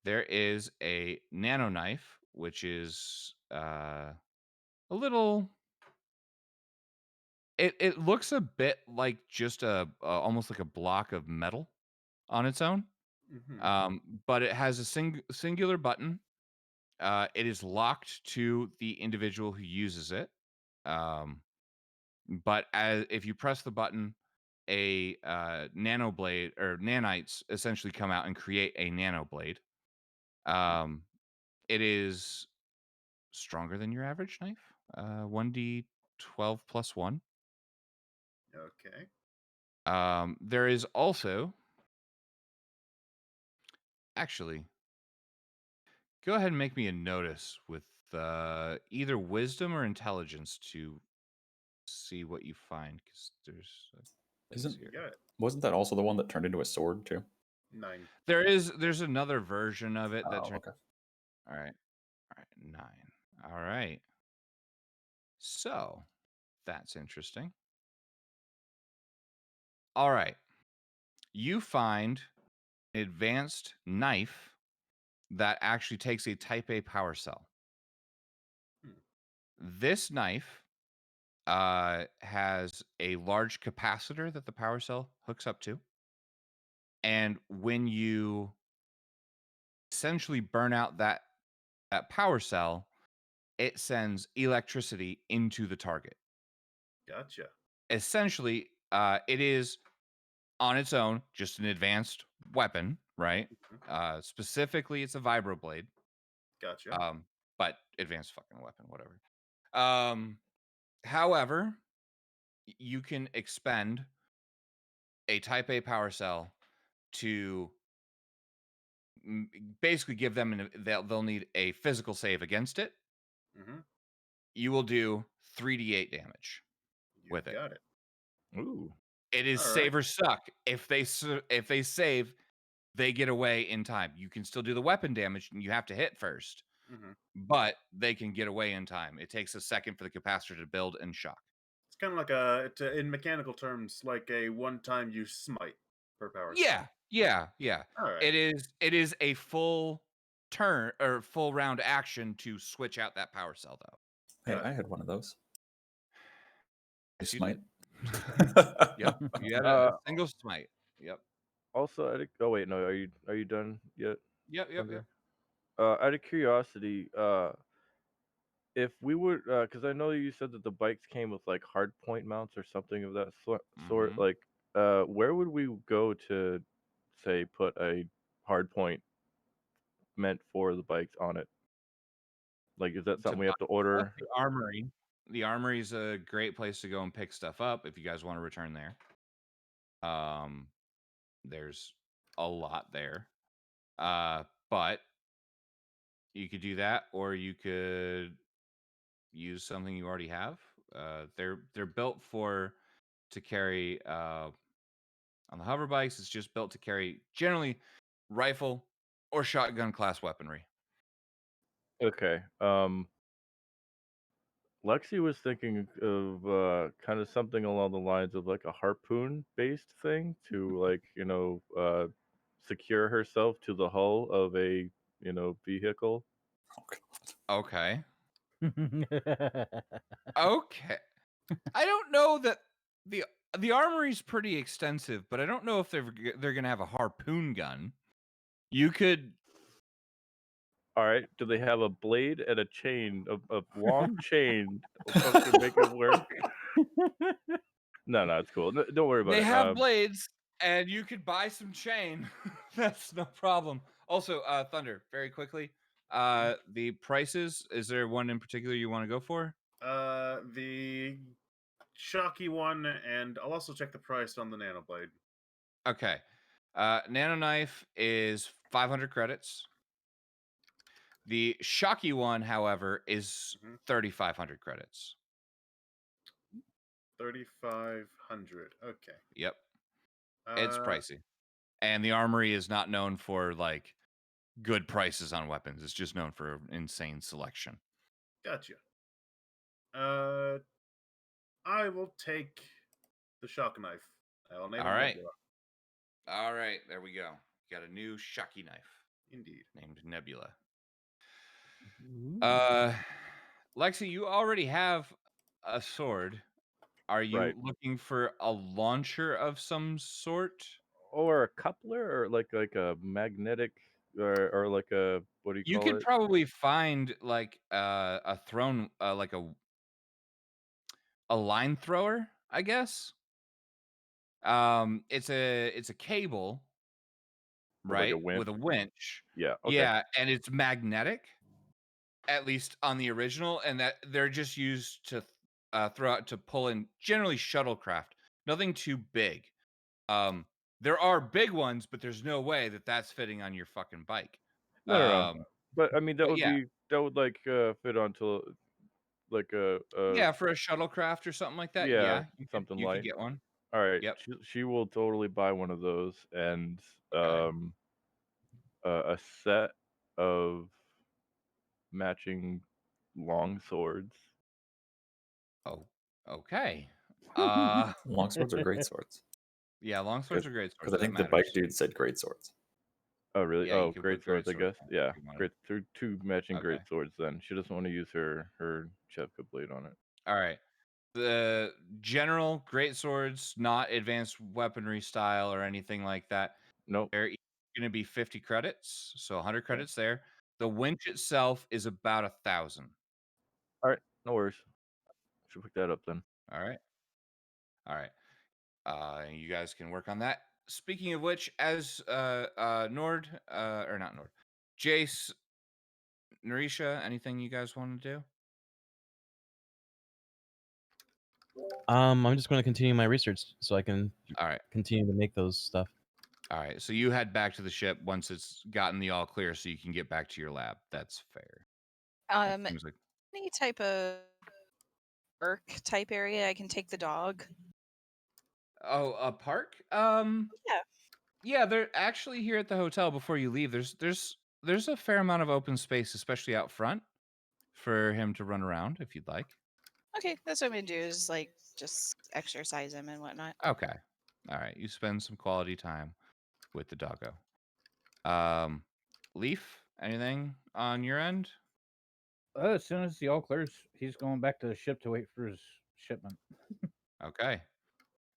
There is a nano knife, which is a little. It looks a bit like just almost like a block of metal on its own. Mm-hmm. But it has a singular button. It is locked to the individual who uses it. But if you press the button, a nano blade or nanites essentially come out and create a nano blade. It is stronger than your average knife. 1d12 plus 1. Okay. There is also... Actually, go ahead and make me a notice with either wisdom or intelligence to see what you find, because there's things You here. got it. Wasn't that also the one that turned into a sword too? 9. There's another version of it that Oh, okay. All right. 9. All right. So, that's interesting. All right. You find an advanced knife that actually takes a type A power cell. This knife has a large capacitor that the power cell hooks up to. And when you essentially burn out that power cell, it sends electricity into the target. Gotcha. Essentially, it is on its own just an advanced weapon, right? Specifically, it's a vibroblade. Gotcha. But advanced fucking weapon, whatever. However, you can expend a type A power cell to basically give them they'll need a physical save against it. You will do 3d8 damage with it. Got it. Ooh. It is All right. save or suck. If they save, they get away in time. You can still do the weapon damage, and you have to hit first. But they can get away in time. It takes a second for the capacitor to build and shock. It's kind of like in mechanical terms, like a one-time use smite per power cell. Yeah. All right. It is a full turn or full round action to switch out that power cell, though. Hey, Got I it. had one of those. Yes, you Smite. Yep, you had a single smite. Yep. Also, oh wait, no, are you done yet? Yep. Thunder? Out of curiosity, if we would, because I know you said that the bikes came with like hard point mounts or something of that sort. Mhm. Like, where would we go to, say, put a hard point meant for the bikes on it? Like, is that something we have to order? The armory. The armory is a great place to go and pick stuff up if you guys want to return there. There's a lot there. But you could do that, or you could use something you already have. They're built to carry on the hover bikes. It's just built to carry generally rifle or shotgun class weaponry. Okay. Lexi was thinking of kind of something along the lines of like a harpoon based thing to like, secure herself to the hull of a, vehicle. Okay. Okay. I don't know that the armory's pretty extensive, but I don't know if they're gonna have a harpoon gun. You could. All right. Do they have a blade and a chain, a long chain to make it work? No, it's cool. No, don't worry about They it. have blades, and you could buy some chain. That's no problem. Also, Thunder, very quickly, the prices. Is there one in particular you want to go for? The shocky one, and I'll also check the price on the nanoblade. Okay. Nano knife is 500 credits. The shocky one, however, is 3,500 credits. 3,500. Okay. Yep. It's pricey. And the armory is not known for like good prices on weapons. It's just known for insane selection. Gotcha. I will take the shock knife. I'll name it Nebula. All right, there we go. Got a new shocky knife. Indeed. Named Nebula. Lexi, you already have a sword. Are you looking for a launcher of some sort? Or a coupler, or like a magnetic, or like a, what do you You call could it? probably find like a thrown like a line thrower, I guess. It's a cable, With like right? a winch. With a winch. Yeah. Okay. Yeah, and it's magnetic. at least on the original, and that they're just used to throw out to pull in generally shuttlecraft. Nothing too big. There are big ones, but there's no way that that's fitting on your fucking bike. No. But I mean, that but would yeah. like fit onto like a Yeah, for a shuttlecraft or something like that. yeah, you something could light. get one. All right, Yep. she will totally buy one of those, and Okay. a set of matching long swords. Oh, okay. Long swords are great swords. Yeah, long swords are great swords. Because I think that the bike matters. dude said great swords. Oh, really? Yeah, you Oh, could great put swords, I great guess. swords Yeah, if you wanted. great. Two matching Okay. great swords. Then she doesn't want to use her CHEVKA blade on it. All right. The general great swords, not advanced weaponry style or anything like that. Nope. They're going to be 50 credits, so 100 credits there. The winch itself is about 1,000. All right, no worries. Should pick that up then. All right. All right. You guys can work on that. Speaking of which, as Nord, or not Nord, Jace, Narisha, anything you guys want to do? I'm just going to continue my research so I can All right. continue to make those stuff. All right. So you head back to the ship once it's gotten the all clear so you can get back to your lab. That's fair. Seems like Any type of work type area I can take the dog. a park? Yeah. Yeah, they're actually here at the hotel before you leave. There's a fair amount of open space, especially out front, for him to run around if you'd like. Okay, that's what I'm gonna do is like just exercise him and whatnot. Okay. All right. You spend some quality time with the doggo. Leaf, anything on your end? As soon as the all clears, he's going back to the ship to wait for his shipment. Okay.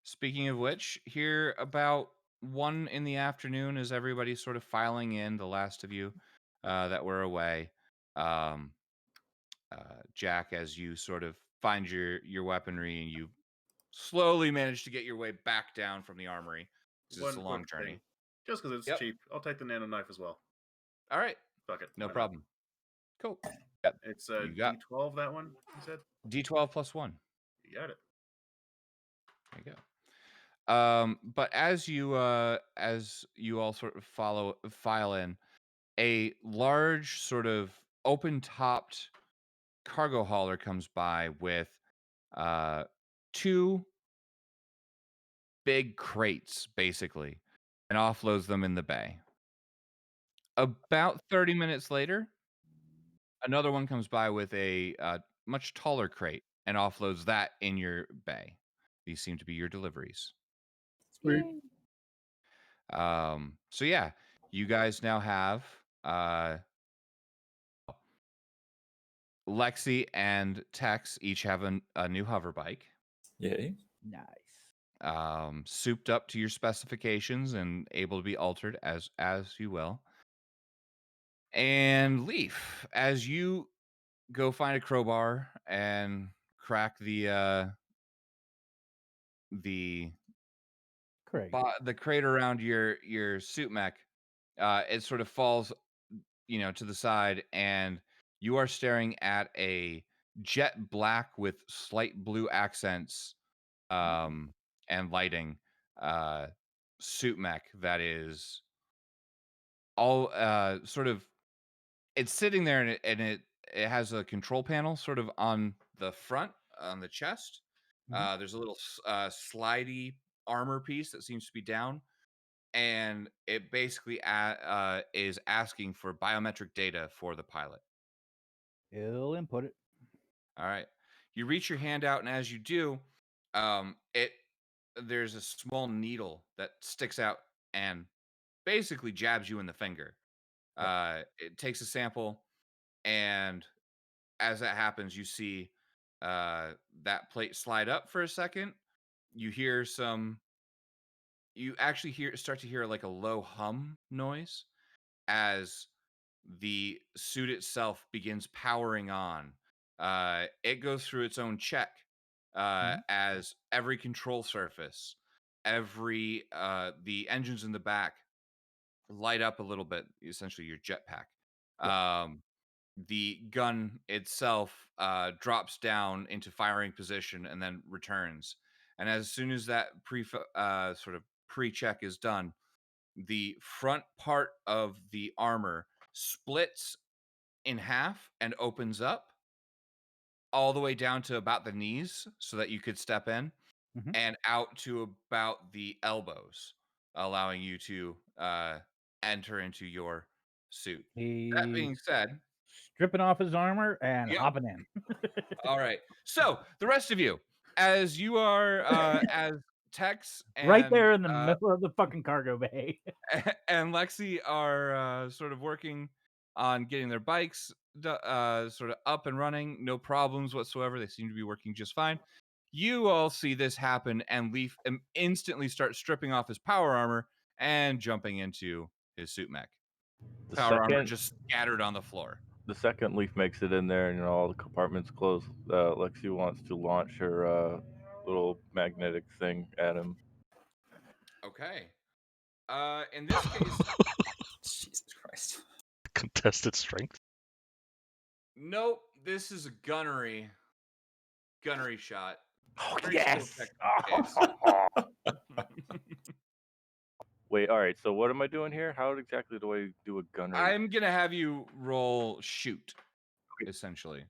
Speaking of which, here about 1 in the afternoon, as everybody's sort of filing in, the last of you that were away. Jack, as you sort of find your weaponry and you slowly manage to get your way back down from the armory. It's a long quick journey. thing. Just because it's Yep. cheap, I'll take the nano knife as well. All right. Fuck it. No why not? problem. Cool. Yep. It's You got D12, that one, you said? D12 plus 1. You got it. There you go. But as you all sort of file in, a large sort of open-topped cargo hauler comes by with 2 big crates, basically, and offloads them in the bay. About 30 minutes later, another one comes by with a much taller crate and offloads that in your bay. These seem to be your deliveries. Sweet. So yeah, you guys now have Lexi and Tex each have a new hover bike. Yay. Nice. Souped up to your specifications and able to be altered as you will. And Leaf, as you go find a crowbar and crack the Great. the crate around your suit mech, it sort of falls, to the side, and you are staring at a jet black with slight blue accents, and lighting, suit mech that is all sort of. It's sitting there, and it has a control panel sort of on the front, on the chest. There's a little slidey armor piece that seems to be down, and it basically is asking for biometric data for the pilot. He'll input it. All right. You reach your hand out, and as you do, there's a small needle that sticks out and basically jabs you in the finger. It takes a sample, and as that happens, you see that plate slide up for a second. You hear start to hear like a low hum noise as the suit itself begins powering on. It goes through its own check as every control surface, every the engines in the back light up a little bit, essentially your jetpack. the gun itself drops down into firing position and then returns. And as soon as that sort of pre-check is done, the front part of the armor splits in half and opens up all the way down to about the knees so that you could step in, and out to about the elbows, allowing you to enter into your suit. That being He's said, stripping off his armor and Yep. hopping in. all right. So the rest of you, as you are as Tex and Right there in the middle of the fucking cargo bay. and Lexi are sort of working on getting their bikes sort of up and running, no problems whatsoever. They seem to be working just fine. You all see this happen, and Leaf instantly starts stripping off his power armor and jumping into his suit mech. The Power armor second just scattered on the floor. the second Leaf makes it in there and all the compartments close, Lexi wants to launch her little magnetic thing at him. Okay. In this case, Jesus Christ. Contested strength. nope. This is a gunnery shot. Oh, Very yes! skill check. Wait, all right. So what am I doing here? How exactly do I do a gunnery? I'm gonna have you roll shoot, essentially.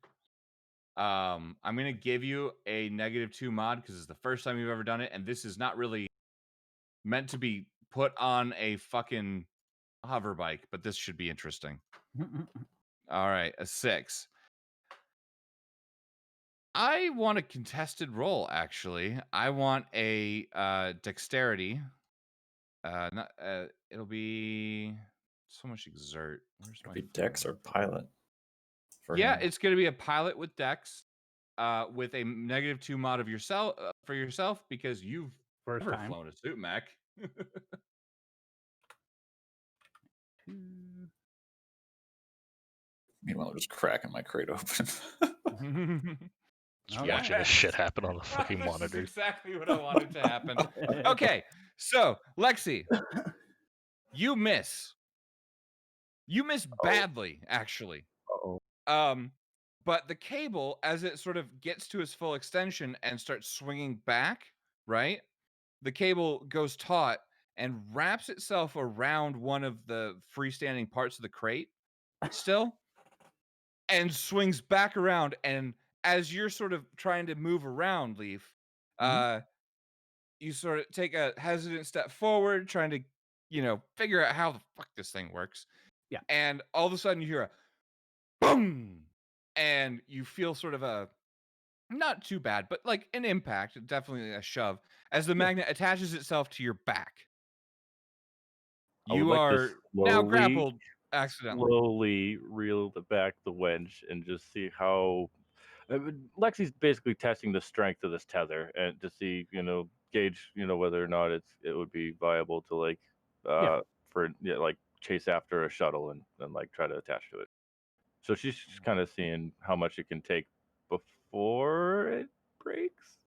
I'm gonna give you a -2 mod because it's the first time you've ever done it, and this is not really meant to be put on a fucking hover bike, but this should be interesting. All right, a 6. I want a contested roll, actually. I want a dexterity. Not it'll be so much exert. Where's my Be Dex or pilot. For Yeah, him. it's gonna be a pilot with dex, with a -2 mod of yourself for yourself because you've First never time. flown a suit mech. Meanwhile, I'm just cracking my crate open. Just Okay. watching this shit happen on the fucking This is monitor. exactly what I wanted to happen. Okay, so Lexi, you miss. You miss badly, actually. Uh-oh. But the cable, as it sort of gets to its full extension and starts swinging back, right? The cable goes taut and wraps itself around one of the freestanding parts of the crate still and swings back around. And as you're sort of trying to move around, Leaf, you sort of take a hesitant step forward, trying to, figure out how the fuck this thing works. Yeah. And all of a sudden you hear a boom, and you feel sort of a not too bad, but like an impact, definitely a shove, as the magnet attaches itself to your back. I would You like to are now grappled accidentally. slowly reel back the winch and just see how. Lexi's basically testing the strength of this tether and to see, gauge, whether or not it would be viable to like, like chase after a shuttle and like try to attach to it. So she's just kind of seeing how much it can take before it breaks.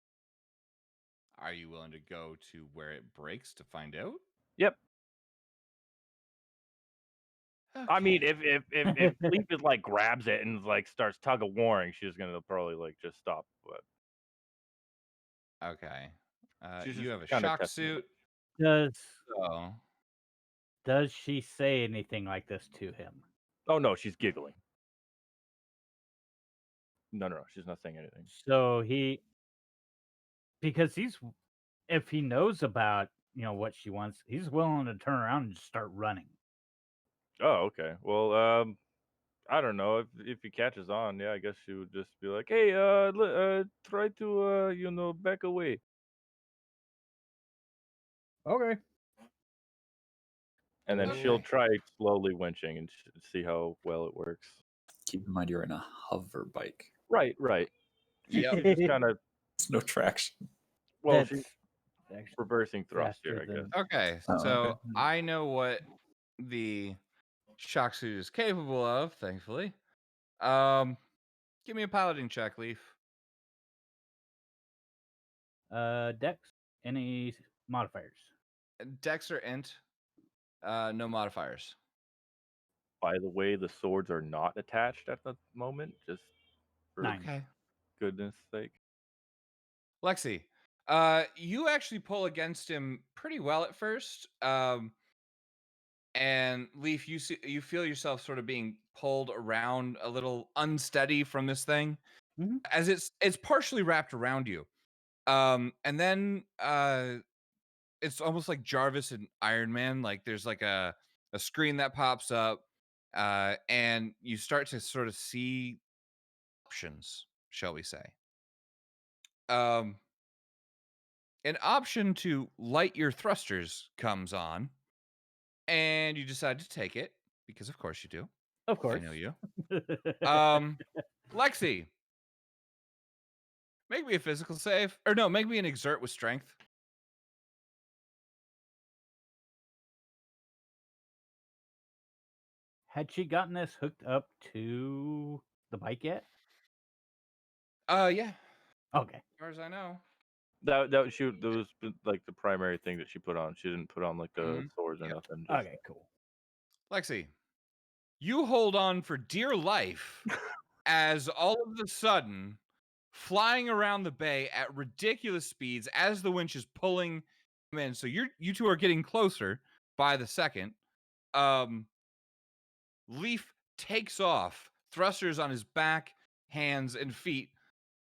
Are you willing to go to where it breaks to find out? Yep. I mean, Okay. if Leaf is like grabs it and like starts tug of warring, she's gonna probably like just stop. But Okay. she's You just have a kinda shock testing it. suit. Does So she say anything like this to him? Oh no, she's giggling. No, she's not saying anything. So because if he knows about what she wants, he's willing to turn around and just start running. Oh, okay. Well, I don't know if he catches on. Yeah, I guess she would just be like, "Hey, try to back away." Okay. And then she'll Okay. try slowly winching and see how well it works. Keep in mind you're in a hover bike. Right. She's Yep. just kind of There's no traction. well, That's she's actually reversing thrust here, faster I guess. than Okay. Oh, So okay. I know what the shock suit is capable of, thankfully. Give me a piloting check, Leaf. Dex. Any modifiers? Dex or int. No modifiers. By the way, the swords are not attached at the moment, just for 9. Okay. goodness sake. Lexi, you actually pull against him pretty well at first. And Leaf, you feel yourself sort of being pulled around a little unsteady from this thing, Mhm. as it's partially wrapped around you. And then it's almost like Jarvis and Iron Man. Like there's like a screen that pops up, and you start to sort of see options, shall we say. An option to light your thrusters comes on, and you decide to take it because, of course, you do. Of course. I know you. Lexi, make me a physical save, or no, make me an exert with strength. Had she gotten this hooked up to the bike yet? Yeah, Okay. as far as I know. That was like the primary thing that she put on. She didn't put on like the swords or Yep. nothing. Just... Okay, cool. Lexi, you hold on for dear life as all of a sudden, flying around the bay at ridiculous speeds as the winch is pulling him in. So you two are getting closer by the second. Leaf takes off, thrusters on his back, hands, and feet,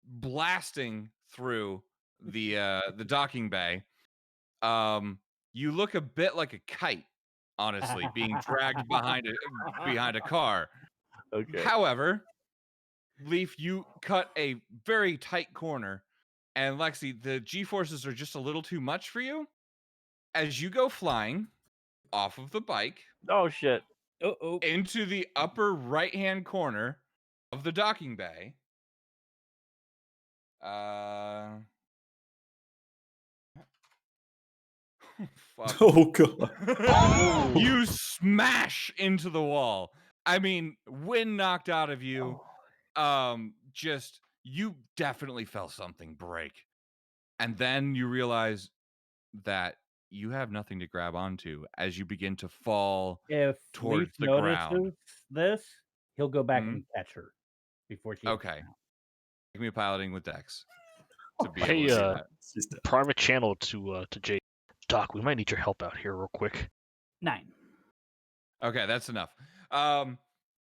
blasting through the docking bay. You look a bit like a kite, honestly, being dragged behind a car. Okay. However, Leaf, you cut a very tight corner, and Lexi, the G-forces are just a little too much for you. As you go flying off of the bike Oh shit. into the upper right-hand corner of the docking bay. Fuck. Oh god. You smash into the wall. I mean, wind knocked out of you. Just you definitely felt something break. And then you realize that you have nothing to grab onto as you begin to fall If towards Leaf the notices ground. this, he'll go back Mhm. and catch her before she hits the Okay. ground. Make me a piloting with Dex to be Hey, able to do that. She's dead. Private channel to Jay. Doc, we might need your help out here real quick. 9. Okay, that's enough.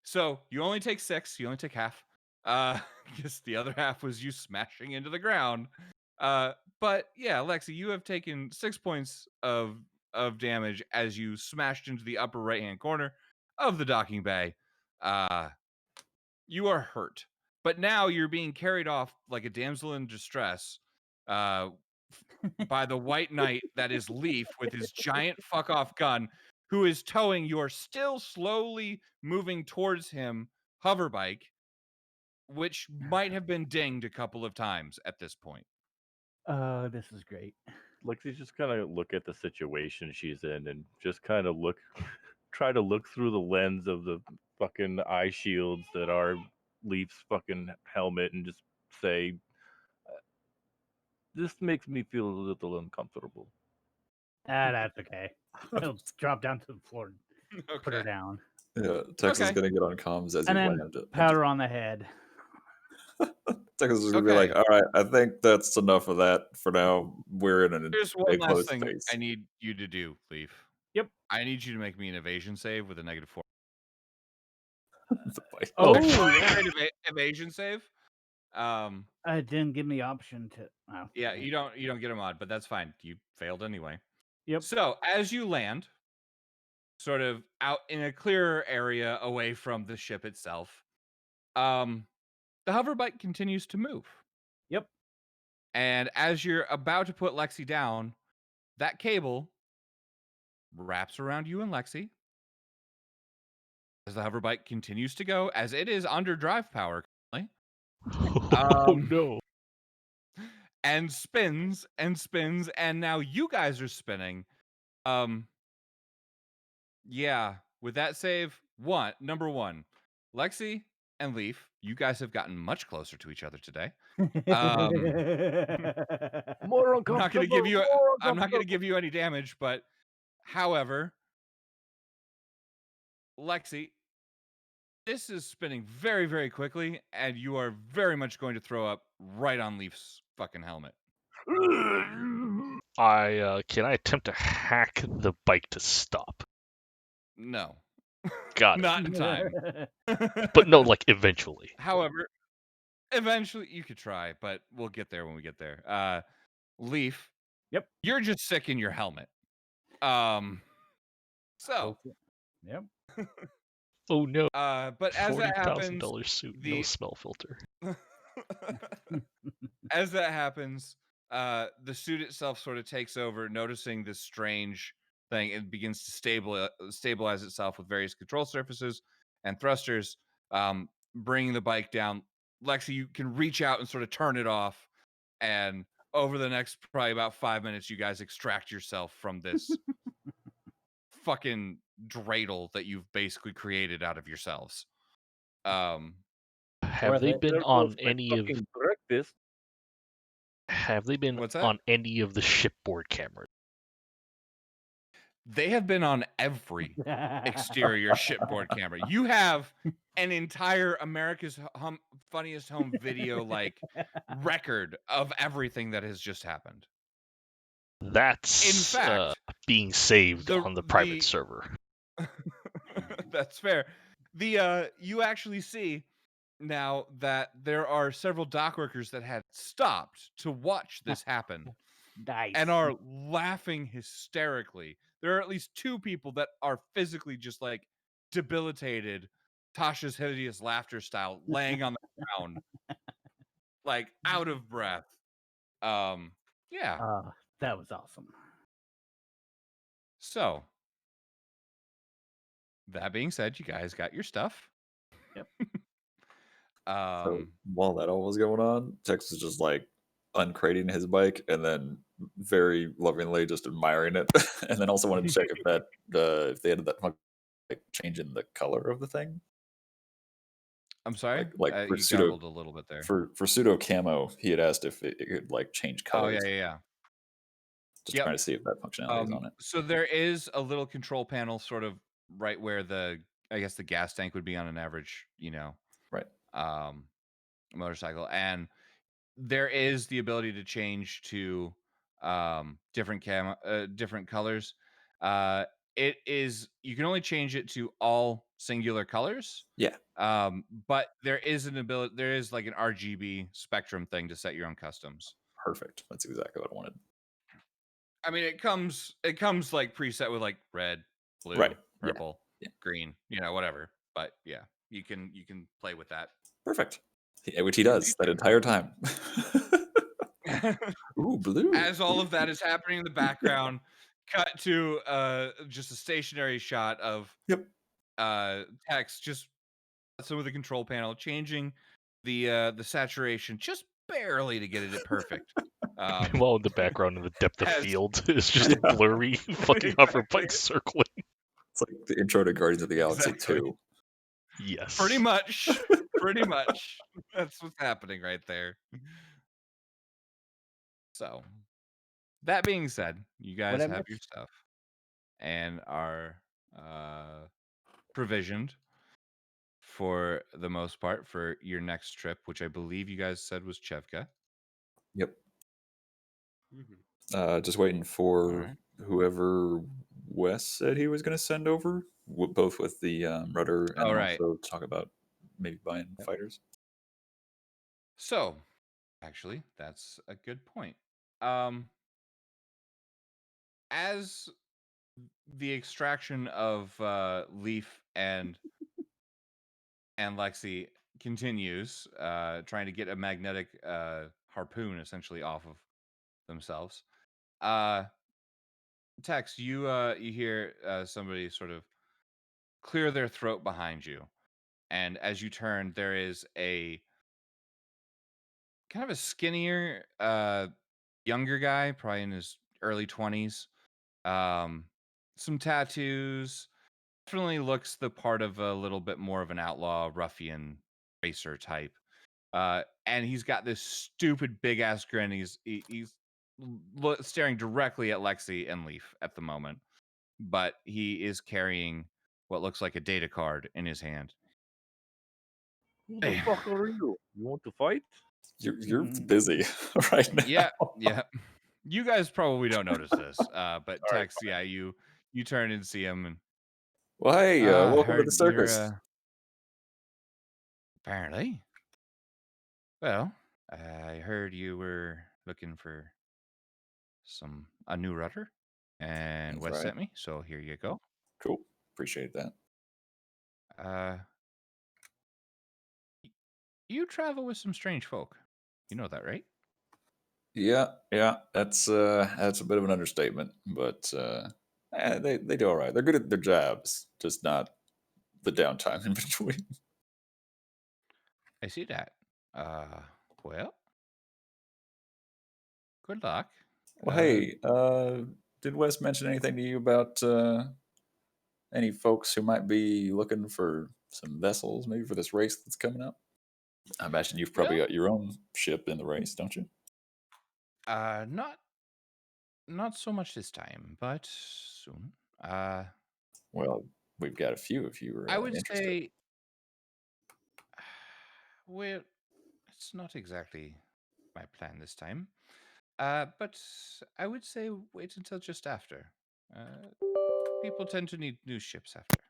So you only take 6. You only take half. Because the other half was you smashing into the ground. But yeah, Lexi, you have taken 6 points of damage as you smashed into the upper right-hand corner of the docking bay. You are hurt, but now you're being carried off like a damsel in distress by the white knight that is Leaf with his giant fuck off gun, who is towing your still slowly moving towards him hover bike, which might have been dinged a couple of times at this point. This is great. Lexi's just kind of look at the situation she's in and just kind of try to look through the lens of the fucking eye shields that are Leaf's fucking helmet and just say, this makes me feel a little uncomfortable. That's okay. He'll drop down to the floor and put her Okay. down. Yeah, Tex is Okay. gonna get on comms as And you then land. powder on the head. Tex is gonna be Okay. like, "All right, I think that's enough of that for now. We're in a Here's one big last closed thing space." I need you to do, Leaf. Yep. I need you to make me an evasion save with a -4. The bike. Oh, Great yeah. evasion save. It didn't give me option to. Oh, Yeah, dang. you don't get a mod, but that's fine. You failed anyway. Yep. So as you land, sort of out in a clearer area away from the ship itself, the hover bike continues to move. Yep. And as you're about to put Lexi down, that cable wraps around you and Lexi. As the hover bike continues to go, as it is under drive power currently. Oh no. And spins and spins, and now you guys are spinning. Yeah, with that save, number one, Lexi and Leaf, you guys have gotten much closer to each other today. More I'm not going to give you any damage, but however, Lexi, this is spinning very, very quickly, and you are very much going to throw up right on Leaf's fucking helmet. Can I attempt to hack the bike to stop? No. Got it. Not in time. But no, like eventually. However, eventually you could try, but we'll get there when we get there. Leaf. Yep. You're just sick in your helmet. So. Yep. Oh no. But as that happens, $40,000 suit, no smell filter. As that happens, the suit itself sort of takes over, noticing this strange thing. It begins to stabilize itself with various control surfaces and thrusters, bringing the bike down. Lexi, you can reach out and sort of turn it off, and over the next probably about 5 minutes, you guys extract yourself from this fucking dreidel that you've basically created out of yourselves. Have they been on any of? breakfast. Have they been What's that? on any of the shipboard cameras? They have been on every exterior shipboard camera. You have an entire America's Funniest Home Video like record of everything that has just happened. That's in fact being saved on the private server. That's fair. You actually see now that there are several dock workers that had stopped to watch this happen. Nice. And are laughing hysterically. There are at least 2 people that are physically just like debilitated, Tasha's hideous laughter style, laying on the ground, like out of breath. Yeah. That was awesome. So, that being said, you guys got your stuff. Yep. So while that all was going on, Tex was just like uncrating his bike and then very lovingly just admiring it, and then also wanted to check if they had that like change in the color of the thing. I'm sorry, like for you pseudo juggled a little bit there. For pseudo camo, he had asked if it could like change Oh colors. yeah. Just trying to see if that functionality is on it. So there is a little control panel, sort of right where the gas tank would be on an average, right, motorcycle, and there is the ability to change to different colors. It is, you can only change it to all singular colors. Yeah. But there is like an RGB spectrum thing to set your own customs. Perfect. That's exactly what I wanted. I mean, it comes like preset with like red, blue, right, purple, green, whatever. But yeah, you can play with that. Perfect. Which he does that entire time. Ooh, blue. As all of that is happening in the background, cut to just a stationary shot of text, just some of the control panel changing the saturation just barely to get it perfect. While in the background in the depth of field is just blurry fucking hoverbike circling. It's like the intro to Guardians of the Galaxy 2. Yes. Pretty much. That's what's happening right there. So, that being said, you guys have your stuff and are provisioned for the most part for your next trip, which I believe you guys said was CHEVKA. Yep. Just waiting for whoever Wes said he was going to send over, both with the rudder and also talk about maybe buying fighters. So, actually, that's a good point. As the extraction of Leaf and Lexi continues, trying to get a magnetic harpoon essentially off of themselves, Tex, you hear somebody sort of clear their throat behind you, and as you turn, there is a kind of a skinnier, younger guy, probably in his early 20s, some tattoos, definitely looks the part of a little bit more of an outlaw ruffian racer type, and he's got this stupid big ass grin. He's staring directly at Lexi and Leaf at the moment, but he is carrying what looks like a data card in his hand. Who the fuck are you? You want to fight? You're busy right now. Yeah, yeah. You guys probably don't notice this, but All right, Tex, yeah, you turn and see him, and Well, hey, welcome to heard the you're circus. apparently. Well, I heard you were looking for a new rudder, and That's Wes right. sent me, so here you go. Cool. Appreciate that. You travel with some strange folk. You know that, right? Yeah, that's a bit of an understatement, but they do all right. They're good at their jobs, just not the downtime in between. I see that. Well, good luck. Well, hey, did Wes mention anything to you about any folks who might be looking for some vessels, maybe for this race that's coming up? I imagine you've probably Well, got your own ship in the race, don't you? not so much this time, but soon. Well, we've got a few if you were I would interested. say, well, it's not exactly my plan this time. But I would say wait until just after. People tend to need new ships after.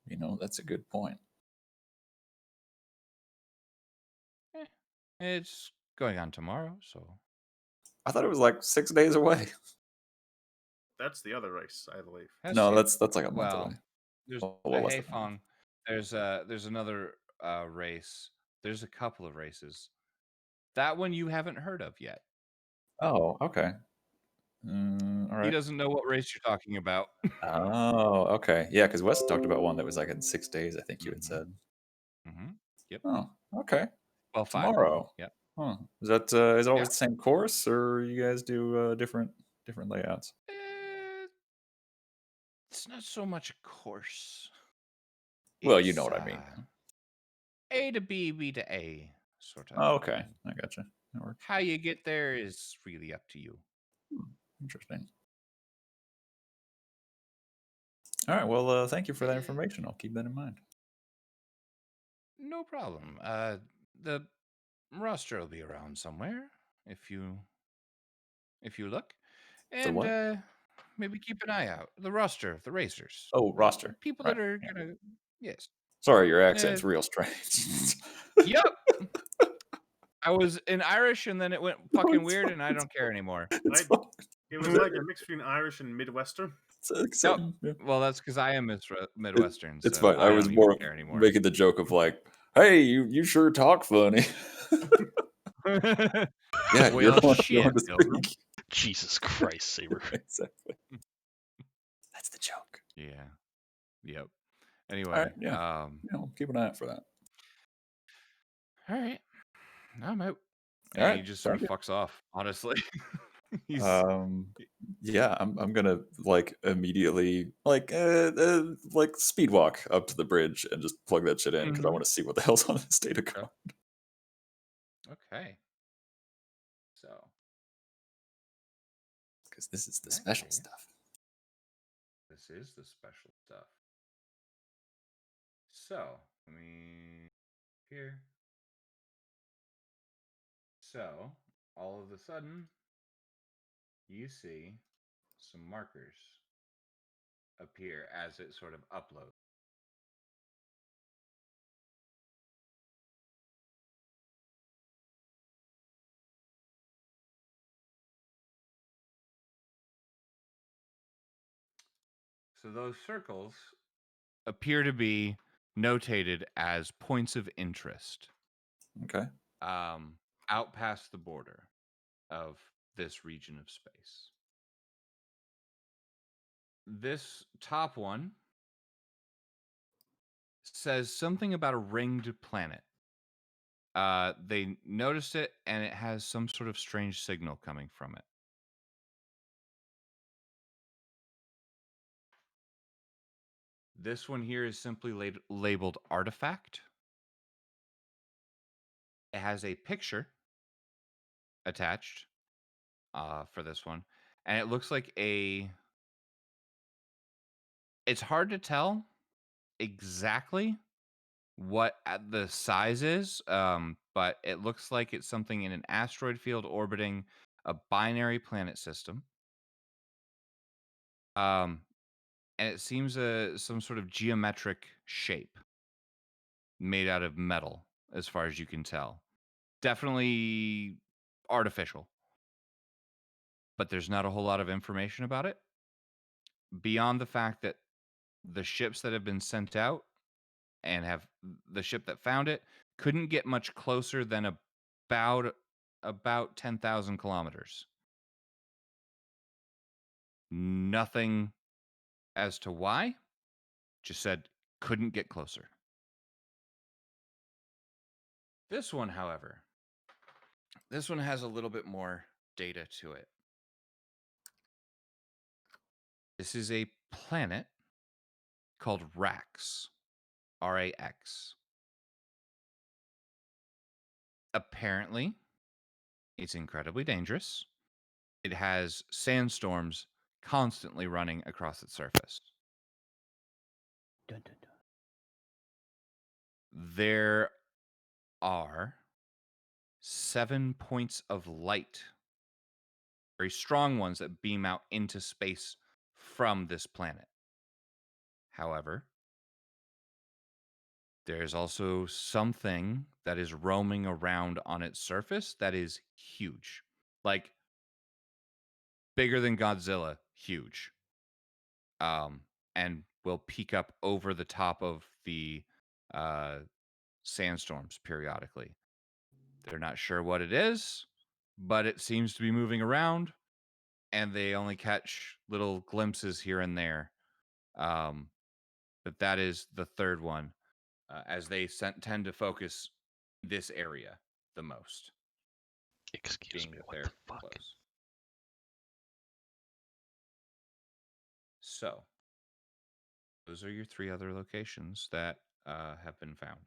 You know, that's a good point. It's going on tomorrow, so I thought it was like 6 days away. That's the other race, I believe. No, that's like a month well, away. there's Well, a less than a month. Hayfong. There's another race. There's a couple of races. That one you haven't heard of yet. Oh, okay. All He right. doesn't know what race you're talking about. Oh, okay. Yeah, because Wes talked about one that was like in 6 days, I think you had said. Yep. Oh, okay. Well, 5. Tomorrow. Yep. Huh. Is it always Yeah. the same course, or you guys do different layouts? It's not so much a course. Well, you know It's, what I mean. A to B, B to A, sort of. Oh, okay. I gotcha. That works. How you get there is really up to you. Interesting. All right. Well, thank you for that information. I'll keep that in mind. No problem. The roster will be around somewhere if you look, The and what? maybe keep an eye out. The roster, the racers. Oh, roster. People Right. that are Yeah. gonna. Yes. Sorry, your accent's real strange. Yep. I was in Irish, and then it went fucking it's weird, fine. and I don't care anymore. It's fine. It was like a mix between Irish and Midwestern. It's Yep. accepting, yeah. Well, that's because I am Midwestern, It's so fine. I I was don't more even care anymore. making the joke of like, "Hey, you sure talk funny." Yeah, Well, you're on shit, to Pilgrim. speak. Jesus Christ, Saber. Exactly. That's the joke. Yeah. Yep. Anyway, All right, yeah. Keep an eye out for that. All right. I'm out. All And right, he just sort of fucks off, honestly. He's yeah, I'm gonna like immediately like speed walk up to the bridge and just plug that shit in because I want to see what the hell's on this data card. Okay. So, because this is the in that special case, stuff. This is the special stuff. So, let me here. So, all of a sudden, you see some markers appear as it sort of uploads. So those circles appear to be notated as points of interest. Okay. Out past the border of this region of space. This top one says something about a ringed planet. They noticed it, and it has some sort of strange signal coming from it. This one here is simply labeled artifact. It has a picture attached for this one, and it looks like it's hard to tell exactly what the size is, but it looks like it's something in an asteroid field orbiting a binary planet system. And it seems some sort of geometric shape made out of metal, as far as you can tell. Definitely artificial, but there's not a whole lot of information about it beyond the fact that the ships that have been sent out and have the ship that found it couldn't get much closer than about 10,000 kilometers. Nothing as to why, just said couldn't get closer. This one, however, this one has a little bit more data to it. This is a planet called Rax. R-A-X. Apparently, it's incredibly dangerous. It has sandstorms constantly running across its surface. Dun, dun, dun. There are 7 points of light, very strong ones that beam out into space from this planet. However, there's also something that is roaming around on its surface that is huge. Like, bigger than Godzilla, huge. And will peek up over the top of the sandstorms periodically. They're not sure what it is, but it seems to be moving around, and they only catch little glimpses here and there. But that is the third one, as they tend to focus this area the most. Excuse being me, that what they're the fuck? close. So, those are your 3 other locations that have been found.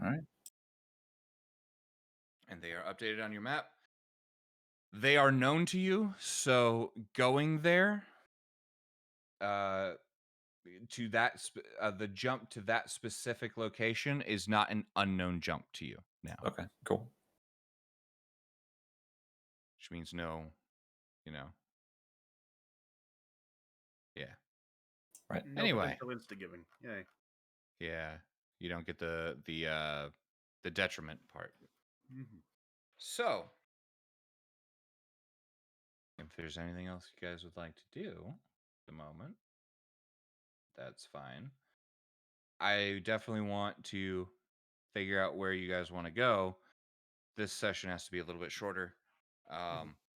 All right. And they are updated on your map. They are known to you, so going there to that the jump to that specific location is not an unknown jump to you now. Okay, cool. Which means no, yeah. Right. No Anyway. potential insta-giving. Yay. Yeah, you don't get the detriment part. Mm-hmm. So, if there's anything else you guys would like to do at the moment, that's fine. I definitely want to figure out where you guys want to go. This session has to be a little bit shorter.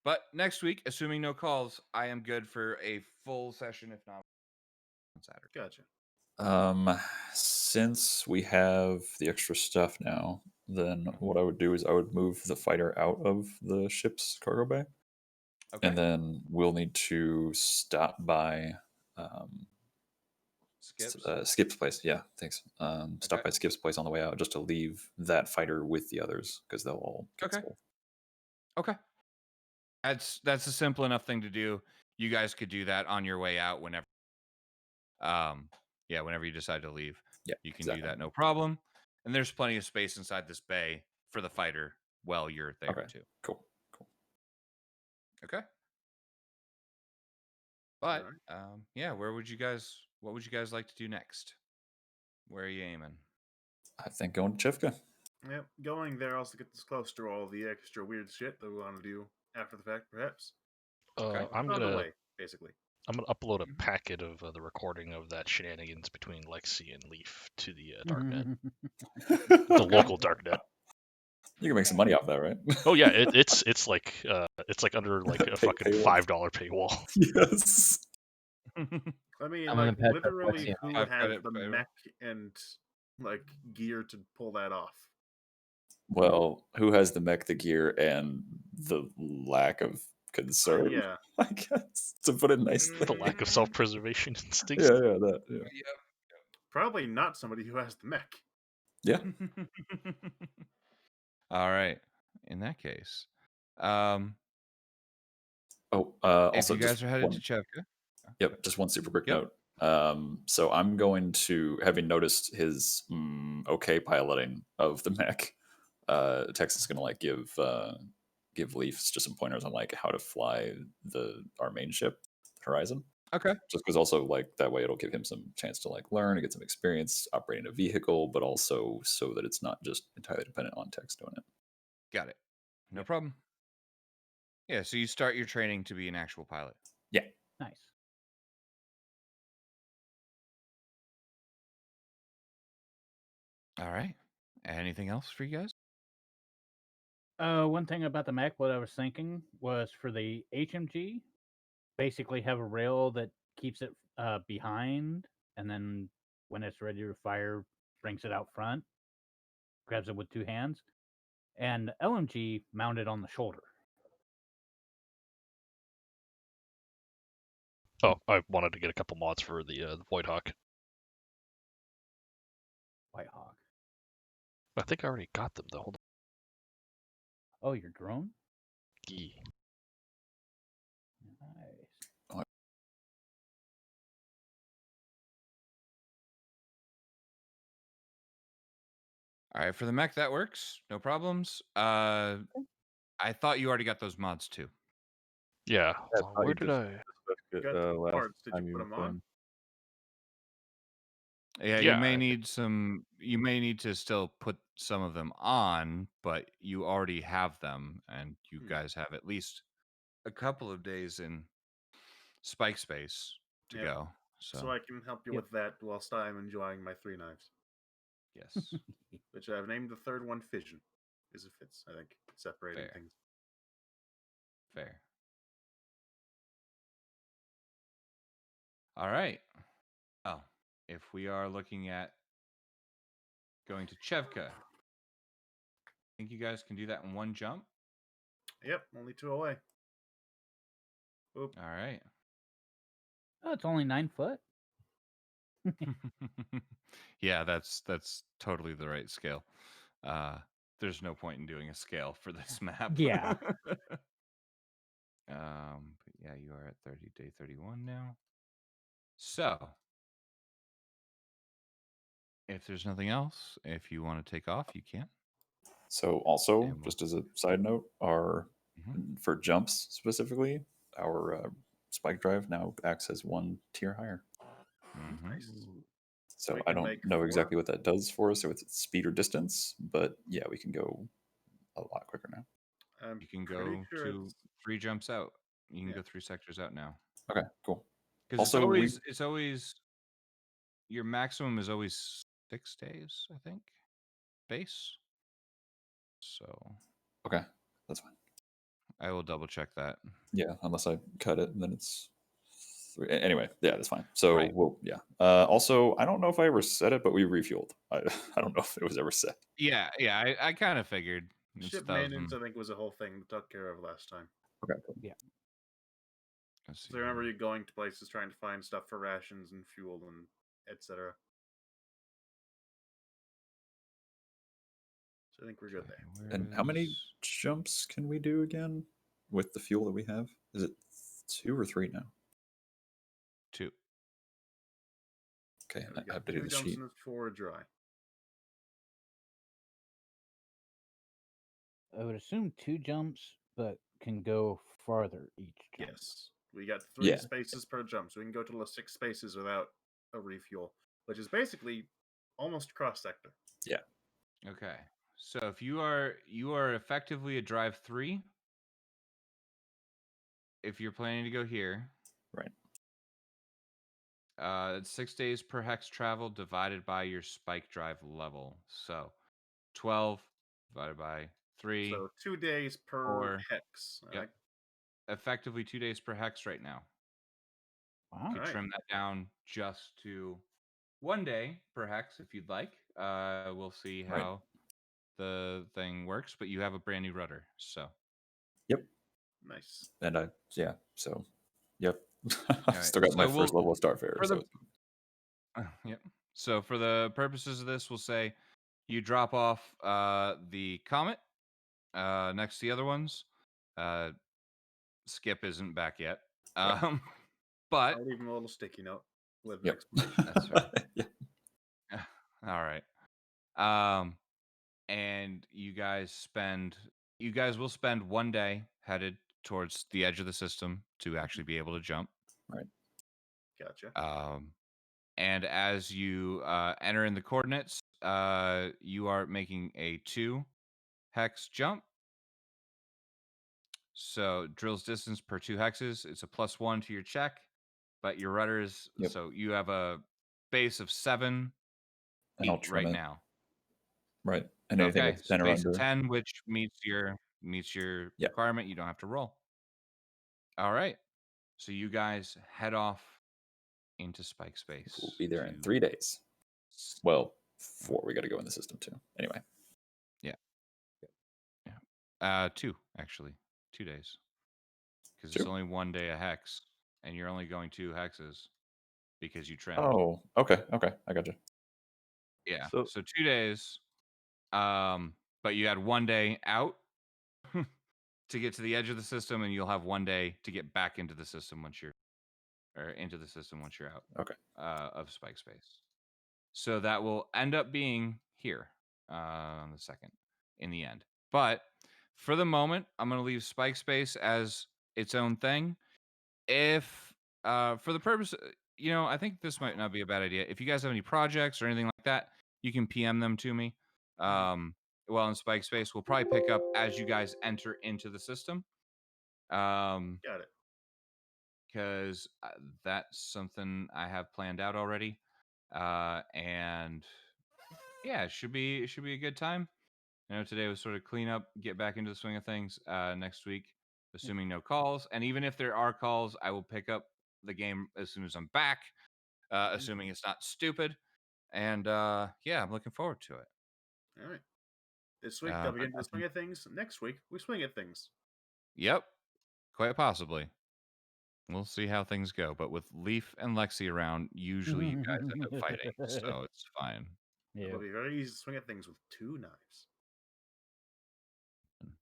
But next week, assuming no calls, I am good for a full session, if not on Saturday. Gotcha. Since we have the extra stuff now, then what I would do is I would move the fighter out of the ship's cargo bay. Okay. And then we'll need to stop by Skip's place. Yeah, thanks. Stop by Skip's place on the way out just to leave that fighter with the others because they'll all get sold. Okay. That's a simple enough thing to do. You guys could do that on your way out whenever. Whenever you decide to leave. Yeah, you can do that, no problem. And there's plenty of space inside this bay for the fighter while you're there too. Cool. Okay. But what would you guys like to do next? Where are you aiming? I think going to CHEVKA. Yep, going there also gets us close to all the extra weird shit that we want to do after the fact, perhaps. I'm On the gonna way, basically. I'm gonna upload a packet of the recording of that shenanigans between Lexi and Leaf to the darknet, the local darknet. You can make some money off that, right? Oh yeah, it's like under like a fucking $5 paywall. Yes. I mean, I'm like, gonna pet that literally, Lexi. who has the mech and like gear to pull that off? Well, who has the mech, the gear, and the lack of concern? Yeah. I guess, to put it nicely. The lack of self-preservation instincts. Yeah, that. Yeah. Yep. Probably not somebody who has the mech. Yeah. All right. In that case, also, if you guys are headed to CHEVKA. Yep, just one super quick note. So I'm going to, having noticed his okay piloting of the mech, Tex is going to like give Leaf just some pointers on like how to fly our main ship, Horizon. Okay. Just because also like that way it'll give him some chance to like learn and get some experience operating a vehicle, but also so that it's not just entirely dependent on Tex doing it. Got it. No problem. Yeah, so you start your training to be an actual pilot. Yeah. Nice. All right. Anything else for you guys? One thing about the mech, what I was thinking was for the HMG, basically have a rail that keeps it behind, and then when it's ready to fire, brings it out front, grabs it with two hands, and LMG mounted on the shoulder. Oh, I wanted to get a couple mods for the Void Hawk. White Hawk. I think I already got them though. Hold Oh, your drone? on. Yeah. Nice. All right, for the mech, that works. No problems. I thought you already got those mods too. Yeah. I Hold on, thought where you did just I? discussed it, Got the last parts. Did you time put were them on? playing. Yeah, Yeah, you may I- need some. You may need to still put some of them on, but you already have them, and you guys have at least a couple of days in Spike Space to Yep. go. So So I can help you Yep. with that whilst I'm enjoying my 3 knives, yes, which I've named the third one Fission, because it fits. I think separating Fair. things. fair. All right. Oh, if we are looking at going to Chevka, I think you guys can do that in one jump. Yep, only 2 away. Oop. All right. Oh, it's only 9 foot. Yeah, that's totally the right scale. There's no point in doing a scale for this map. Yeah. But yeah, you are at day 31 now. So, if there's nothing else, if you want to take off, you can. So also, And we'll- just as a side note, for jumps specifically, our spike drive now acts as 1 tier higher. Nice. So We I can don't make know 4. exactly what that does for us, so it's speed or distance, but yeah, we can go a lot quicker now. I'm You can pretty go sure to it's 3 jumps out. You can Yeah. go 3 sectors out now. Okay, cool. Because Also, it's always your maximum is always 6 days, I think, base. So okay, that's fine. I will double check that. Yeah, unless I cut it, then it's anyway. Yeah, that's fine. So Right. yeah. Also, I don't know if I ever said it, but we refueled. I don't know if it was ever said. Yeah, I kind of figured. It's ship 1,000. maintenance. I think was a whole thing we took care of last time. Okay, cool. Let's see So I remember here. you going to places trying to find stuff for rations and fuel and etc. So I think we're good Okay, there. where And how many is- jumps can we do again with the fuel that we have? Is it 2 or 3 now? 2. Okay, We I got have to do 2 the jumps sheet. and 4 dry. I would assume 2 jumps, but can go farther each jump. Yes, we got 3 Yeah. spaces per jump, so we can go to 6 spaces without a refuel, which is basically almost cross sector. Yeah. Okay. So if you are effectively a drive 3 if you're planning to go here. Right. It's 6 days per hex travel divided by your spike drive level. So 12 divided by 3. So 2 days per 4. hex. Yep. Effectively 2 days per hex right now. Wow. You could Alright. trim that down just to 1 day per hex if you'd like. We'll see Right. how the thing works, but you have a brand new rudder, so Yep. Nice. And so yep. right, Still got my so first we'll- level of Starfarer. for the- So Yep. So for the purposes of this, we'll say you drop off the Comet next to the other ones. Skip isn't back yet. Right. But I'll leave him a little sticky note. with an Yep. explanation. That's fair. Yeah. All right. And you guys will spend 1 day headed towards the edge of the system to actually be able to jump. Gotcha. And as you enter in the coordinates, you are making a 2 hex jump. So drills distance per 2 hexes. It's a +1 to your check, but your rudder is Yep. so you have a base of 7 And I'll feet trim right it. now. Right. And anything Okay, that's so 10 or base of under. 10, which meets your Yeah. requirement. You don't have to roll. All right. So you guys head off into Spike Space. We'll be there in to 3 days. Well, 4. We got to go in the system too. Anyway. Yeah. 2 actually. 2 days. Because it's 2. only 1 day a hex, and you're only going 2 hexes because you trimmed. Oh, okay. I got you. Yeah. So- So 2 days. But you had 1 day out to get to the edge of the system, and you'll have 1 day to get back into the system once you're out. Okay. Of Spike Space. So that will end up being here on the 2nd in the end. But for the moment, I'm going to leave Spike Space as its own thing. If for the purpose, I think this might not be a bad idea. If you guys have any projects or anything like that, you can PM them to me. Well, in Spike Space, we'll probably pick up as you guys enter into the system. Got it. Because that's something I have planned out already. And yeah, it should be a good time. Today was sort of clean up, get back into the swing of things. Next week, assuming no calls, and even if there are calls, I will pick up the game as soon as I'm back, assuming it's not stupid. And yeah, I'm looking forward to it. All right. This week, I'll get into the swing of things. Next week, we swing at things. Yep, quite possibly. We'll see how things go. But with Leaf and Lexi around, usually you guys end up fighting, so it's fine. Yeah. It'll be very easy to swing at things with 2 knives.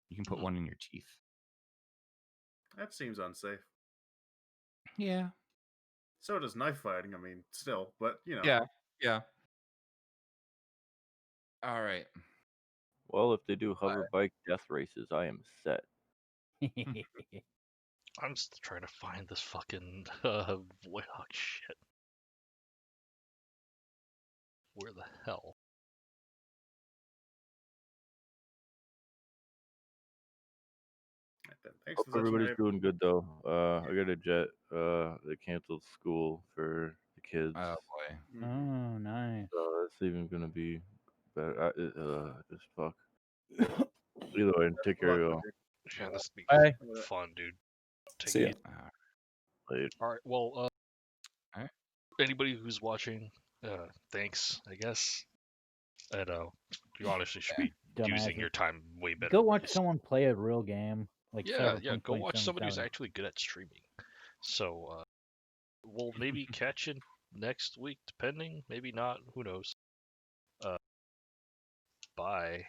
You can put one in your teeth. That seems unsafe. Yeah. So does knife fighting. I mean, still, but Yeah. All right. Well, if they do hover bike death races, I am set. I'm still trying to find this fucking Voidhawk shit. Where the hell? Thanks Hope everybody's doing good though. I got a jet. They canceled school for the kids. Oh boy. Oh, nice. So it's even gonna be better. Just fuck. Either way, take care of y'all. Yeah, this be Bye. fun, dude. Take See ya. it. Later. All right. Well, All right. anybody who's watching, thanks, I guess. And you honestly should be using Dumbasses. your time way better. Go watch someone play a real game. Like Yeah, Cyberpunk go watch somebody who's 2077. actually good at streaming. So we'll maybe catch you next week, depending. Maybe not. Who knows? Bye.